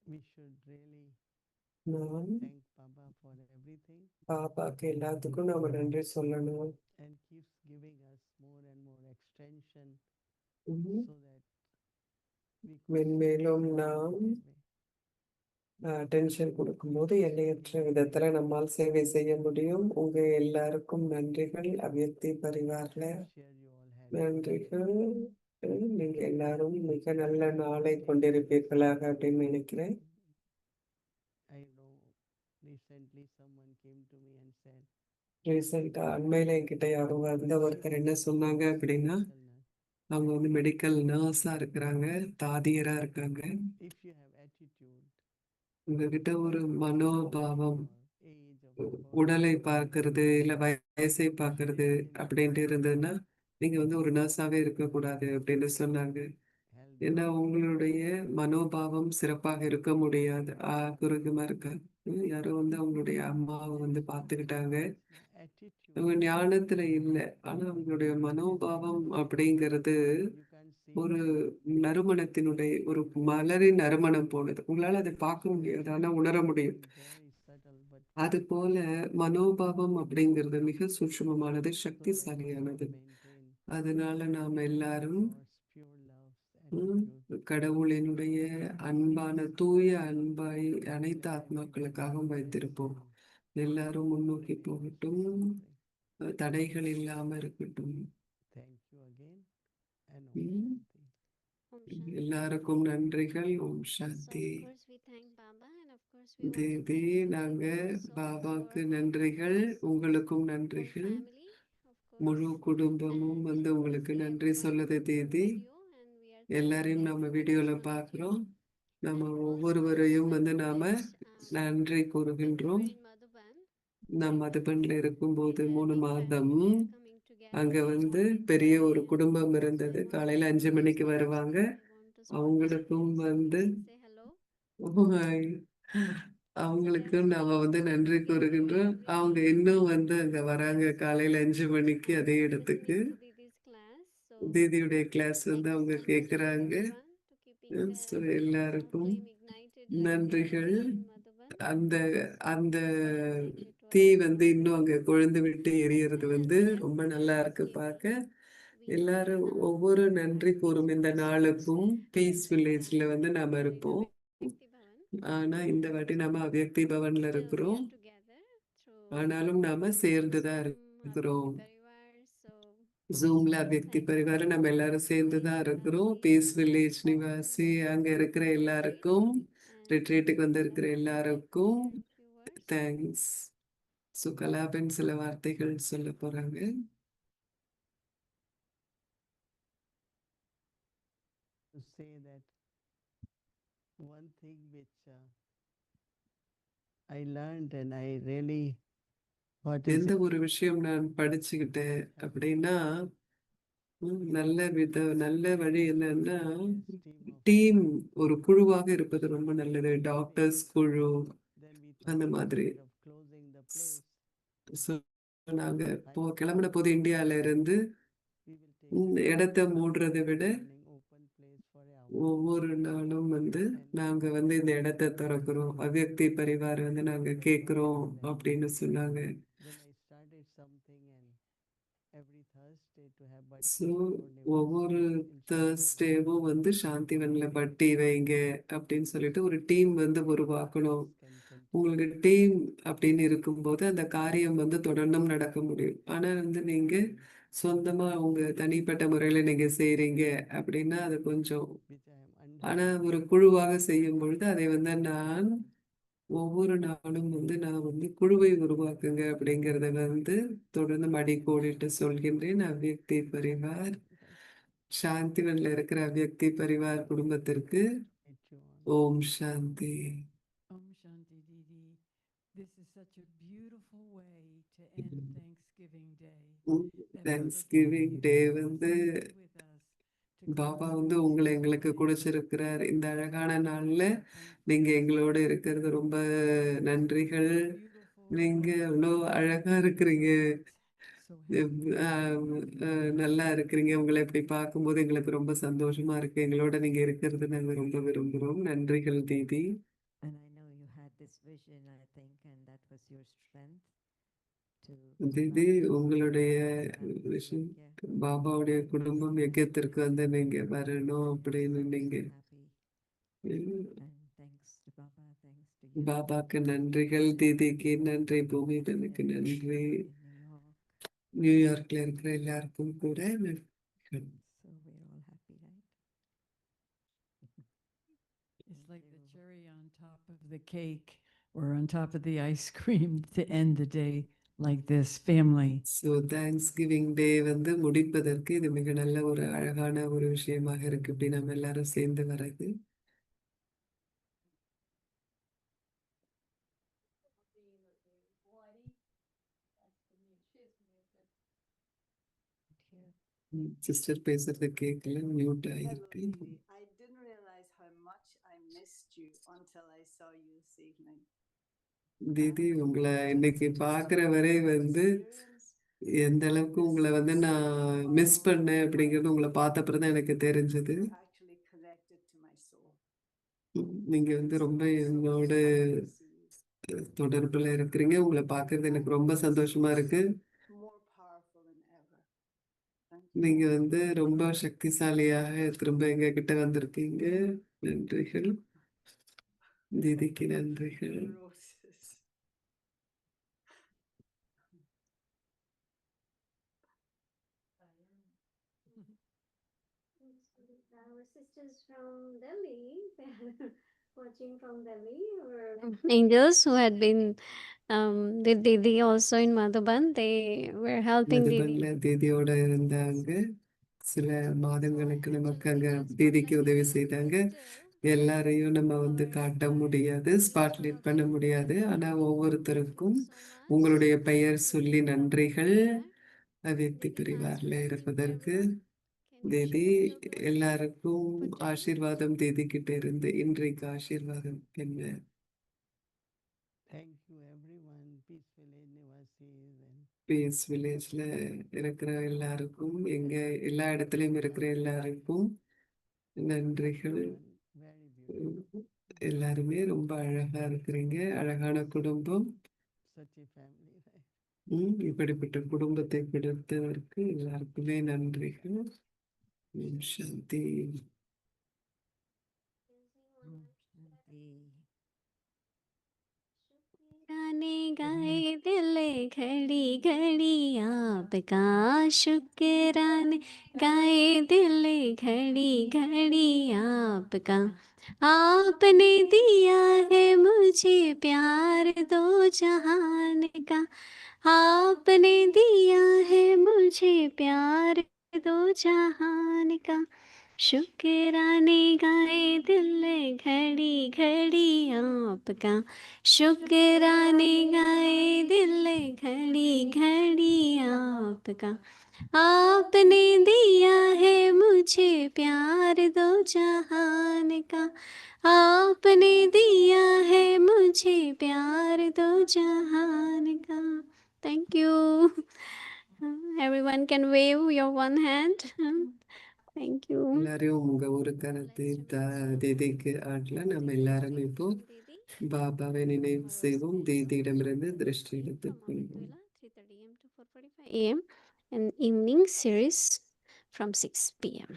We should really நான் thank Baba for everything பாபாக்கு எல்லாத்துக்கும் நாம நன்றி சொல்லணும். and keeps giving us more and more extension ம், so that we could மென்மேலும் serve நாம் that way. அட்டென்ஷன் கொடுக்கும்போது எல்லையற்ற விதத்துல நம்மால் சேவை செய்ய முடியும். உங்க எல்லாருக்கும் நன்றிகள். அவ்யக்தி பரிவார்ல Share you all had. நன்றிகள். நீங்க எல்லாரும் மிக நல்ல நாளை கொண்டிருப்பீர்களாக அப்படின்னு நினைக்கிறேன். I know recently someone came to me and said, ரீசெண்டா அண்மையில என்கிட்ட யாரும் வந்த ஒருத்தர் என்ன சொன்னாங்க அப்படின்னா, "Uncle Nath, அவங்க வந்து மெடிக்கல் நர்ஸா இருக்கிறாங்க, தாதியரா இருக்காங்க. If you have attitude உங்ககிட்ட ஒரு மனோபாவம், or age of the உடலை person, பார்க்கறது, இல்ல வயசை பார்க்கறது அப்படின்ட்டு இருந்ததுன்னா, நீங்க வந்து ஒரு நர்ஸாவே இருக்கக்கூடாது அப்படின்னு சொன்னாங்க. health ஏன்னா உங்களுடைய மனோபாவம் சிறப்பாக இருக்க முடியாது. குறுகுமா இருக்காது. யாரோ வந்து அவங்களுடைய அம்மாவ வந்து பார்த்துக்கிட்டாங்க. attitude, அவங்க ஞானத்துல இல்ல. ஆனா அவங்களுடைய மனோபாவம் அப்படிங்கிறது you can't see ஒரு that. நறுமணத்தினுடைய ஒரு மலரின் நறுமணம் போனது. உங்களால அதை பார்க்க முடியாது. ஆனா உணர முடியும். Very subtle, but அதுபோல மனோபாவம் அப்படிங்கிறது மிக சூட்சுமமானது, so that we சக்திசாலியானது. maintain அதனால நாம எல்லாரும் God's pure love ம், attitude. கடவுளினுடைய அன்பான தூய அன்பை அனைத்து ஆத்மாக்களுக்காகவும் வைத்திருப்போம். எல்லாரும் முன்னோக்கி போகட்டும். தடைகள் இல்லாம இருக்கட்டும். Thank you again and ம், Om Shanti. Om Shanti. எல்லாருக்கும் நன்றிகள். ஓம் So Shanti. of course we thank Baba and of course we want to Devi, thank you நாங்க so much பாபாக்கு for நன்றிகள், உங்களுக்கும் whole நன்றிகள். family of முழு course குடும்பமும் and வந்து of course உங்களுக்கு we have நன்றி watched சொல்லுது the தேதி. video and we are thankful எல்லாரையும் நம்ம வீடியோல for all of you பார்க்கிறோம். நம்ம and also ஒவ்வொருவரையும் we வந்து know நாம that நன்றி when we கூறுகின்றோம். were in Madhuban நாம் மதுபன்ல we இருக்கும்போது had a 3 big மாதம் family coming together அங்க each வந்து morning பெரிய ஒரு and குடும்பம் so I இருந்தது. want to காலையில 5 introduce மணிக்கு them வருவாங்க. so I want to spot அவங்களுக்கும் them so வந்து please say hello. அவங்களுக்கும் நாம வந்து நன்றி Again, கூறுகின்றோம். we அவங்க want to இன்னும் thank வந்து அங்க வராங்க காலையில 5 மணிக்கு அதே இடத்துக்கு. listening to Didi's class. So தீதியுடைய கிளாஸ் வந்து thank you அவங்க so much கேக்குறாங்க. everyone to keeping the so எல்லாருக்கும் flame ignited right there நன்றிகள். in Madhuban. அந்த அந்த It தீ was வந்து இன்னும் அங்க கொழுந்து விட்டு எரியறது வந்து and ரொம்ப yes, நல்லா இருக்கு we பார்க்க. we எல்லாரும் had ஒவ்வொரு நன்றி கூறும் இந்த Christmas நாளுக்கும் பீஸ் வில்லேஜ்ல வந்து நாம in இருப்போம். Avyakti Bhavan. ஆனா இந்த வாட்டி நாம அவ்யக்தி பவன்ல Still we இருக்கிறோம். are together through ஆனாலும் நாம சேர்ந்து தான் Zoom இருக்கிறோம். Parivar. So ஜூம்ல அவ்யக்தி பரிவாரம் நம்ம எல்லாரும் சேர்ந்து தான் இருக்கிறோம். பீஸ் வில்லேஜ் நிவாசி அங்க இருக்கிற எல்லாருக்கும், ரிட்ரீட்டுக்கு வந்து இருக்கிற எல்லாருக்கும் few words. தேங்க்ஸ். ஸோ கலாபன் சில வார்த்தைகள் சொல்ல போறாங்க. to say that one thing which I learned and I really what is எந்த ஒரு விஷயம் நான் படிச்சுக்கிட்டேன் அப்படின்னா, நல்ல வழி என்னன்னா, டீம் ஒரு குழுவாக இருப்பது ரொம்ப நல்லது. டாக்டர்ஸ் குழு then we அந்த thought மாதிரி. instead of closing the place, so நாங்க கிளம்பின போது இந்தியால இருந்து we will take இடத்த மூடுறதை விட morning open place for an hour. ஒவ்வொரு நாளும் வந்து நாங்க வந்து இந்த இடத்த திறக்கிறோம், அவ்யக்தி பரிவார் வந்து நாங்க கேட்கிறோம் அப்படின்னு சொன்னாங்க. Then I started something and every Thursday to have so Bhakti ஒவ்வொரு Purnima in தேர்ஸ்டேவும் வந்து சாந்திவன்ல பட்டி வைங்க அப்படின்னு சொல்லிட்டு ஒரு டீம் வந்து உருவாக்கணும். can continue. உங்களுக்கு டீம் அப்படின்னு இருக்கும்போது அந்த காரியம் வந்து தொடர்ந்தும் நடக்க முடியும். ஆனா வந்து நீங்க சொந்தமா உங்க தனிப்பட்ட முறையில நீங்க செய்றீங்க அப்படின்னா அது கொஞ்சம். Which I am under. ஆனா ஒரு குழுவாக செய்யும் பொழுது அதை வந்து நான் ஒவ்வொரு நாளும் வந்து நான் வந்து குழுவை உருவாக்குங்க அப்படிங்கறத வந்து தொடர்ந்து மடிக்கோடிட்டு சொல்கின்றேன். அவ்யக்தி பரிவார் சாந்திவன்ல இருக்கிற அவ்யக்தி பரிவார் குடும்பத்திற்கு Meet you on. Om Shanti. Om Shanti Didi. This is such a beautiful way to end Thanksgiving Day. Thanksgiving day வந்து With us to பாபா வந்து உங்களை எங்களுக்கு கொடுத்திருக்கிறார். இந்த அழகான நாள்ல நீங்க எங்களோட இருக்கிறது ரொம்ப நன்றிகள். நீங்க அவ்வளோ அழகா இருக்கிறீங்க. நல்லா இருக்கிறீங்க. உங்களை இப்படி பார்க்கும்போது எங்களுக்கு ரொம்ப சந்தோஷமா இருக்கு. எங்களோட நீங்க இருக்கிறது நாங்க ரொம்ப விரும்புறோம். நன்றிகள் தீதி. And I know you had this vision, I think, and that was your strength to Didi not just உங்களுடைய and விஷயம் yeah, பாபாவுடைய குடும்பம் யஜ்யத்திற்கு வந்து நீங்க வரணும் அப்படின்னு I'm நீங்க so happy. And thanks to Baba, thanks to you பாபாக்கு நன்றிகள், தீதிக்கு நன்றி, பூமிதனுக்கு நன்றி, in New York. நியூயார்க்ல இருக்கிற எல்லாருக்கும் கூட நன்றிகள். So we're all happy, right? It's like the cherry on top of the cake or on top of the ice cream to end the day like this family. So Thanksgiving day வந்து முடிப்பதற்கு இது மிக நல்ல ஒரு அழகான ஒரு விஷயமாக இருக்கு. இப்படி நம்ம எல்லாரும் சேர்ந்து வர்றது. சிஸ்டர் பேசுறது கேட்கல, மியூட் ஆகிருக்கு. I didn't realize how much I missed you until I saw you this evening. தீதி, உங்களை இன்னைக்கு பார்க்குற வரை வந்து எந்த அளவுக்கு உங்களை வந்து நான் மிஸ் பண்ணேன் அப்படிங்கிறது உங்களை பார்த்த அப்புறம் தான் எனக்கு தெரிஞ்சது. Actually connected to my soul. நீங்கள் வந்து ரொம்ப என்னோட தொடர்பில் இருக்கிறீங்க. உங்களை பார்க்கறது எனக்கு ரொம்ப சந்தோஷமா இருக்கு. More powerful than ever. Thank you. நீங்க வந்து ரொம்ப சக்திசாலியாக திரும்ப எங்க கிட்ட வந்திருக்கீங்க. நன்றிகள் தீதிக்கு, நன்றிகள். Roses. Our sisters from Delhi, they are watching from Delhi, were angels who had been with Didi also in Madhuban. They were helping Didi. மதுபன்ல தீதியோட இருந்தாங்க. சில மாதங்களுக்கு நமக்கு அங்க தீதிக்கு உதவி செய்தாங்க. எல்லாரையும் நம்ம வந்து காட்ட முடியாது, ஸ்பாட்லைட் பண்ண முடியாது. ஆனா ஒவ்வொருத்தருக்கும் உங்களுடைய பெயர் சொல்லி நன்றிகள். அவ்யக்தி பிரிவார்ல இருப்பதற்கு. தீதி, எல்லாருக்கும் ஆசீர்வாதம் தீதி கிட்ட இருந்து. இன்றைக்கு ஆசீர்வாதம் என்ன? Thank you everyone, Peace Village Nivasis and peace வில்லேஜ்ல இருக்கிற எல்லாருக்கும், எங்க எல்லா இடத்துலயும் இருக்கிற எல்லாருக்கும் நன்றிகள். everyone, very beautiful. எல்லாருமே ரொம்ப அழகா இருக்கிறீங்க. அழகான குடும்பம். Such a family, right? இப்படிப்பட்ட குடும்பத்தை கொடுத்ததற்கு எல்லாருக்குமே நன்றிகள். சாந்தி. गाने गाए दिल घड़ी घड़ी आपका शुक्राने गाए दिल घड़ी घड़ी आपका आपने दिया है मुझे प्यार दो जहान का आपने दिया है मुझे प्यार दो जहान का शुक्राने गाए दिल घड़ी घड़ी आपका शुक्राने गाए दिल घड़ी घड़ी आपका आपने दिया है मुझे प्यार दो जहान का आपने दिया है मुझे प्यार दो जहान का. Thank you. Everyone can wave your one hand. Thank you. எல்லாரையும் உங்க ஒரு கருத்து தீதிக்கு ஆடல. நம்ம எல்லாரும் இப்போ பாபாவை நினைவு செய்வோம். தீதியிடமிருந்து திருஷ்டி எடுத்துக் கொள்வோம். 3:30 AM to 4:45 AM and evening series from 6 PM.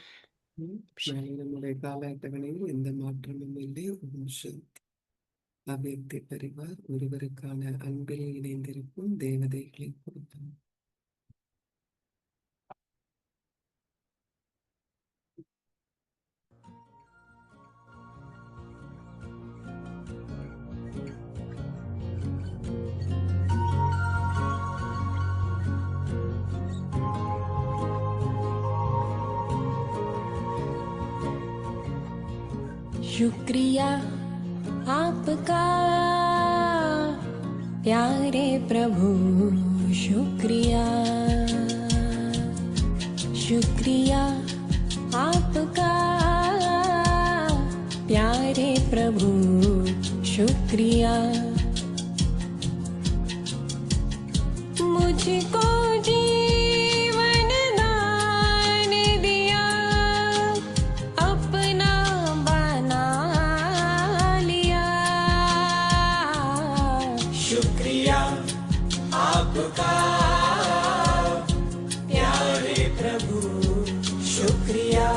நாளை நம்முடைய கால அட்டவணையில் எந்த மாற்றமும் இல்லை. ஓம் சாந்தி. அவ்யக்தி பரிவார் ஒருவருக்கான அன்பில் இணைந்திருக்கும் தேவதைகளை பொறுத்தம். शुक्रिया आपका प्यारे प्रभु, शुक्रिया शुक्रिया आपका प्यारे प्रभु, शुक्रिया मुझको जीवन दान दिया, अपना बना लिया। शुक्रिया आपका प्यारे प्रभु, शुक्रिया।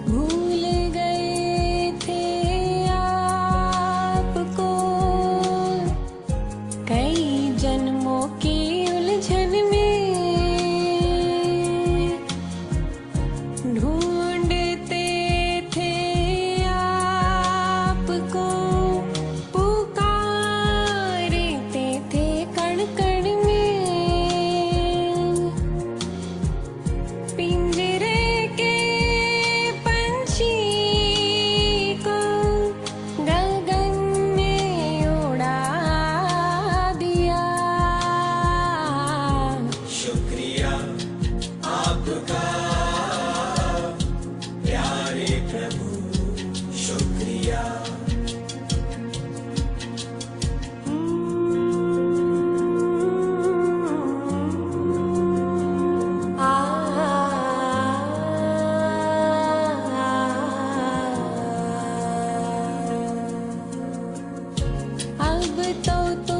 भूल गए थे आपको, कई अब तो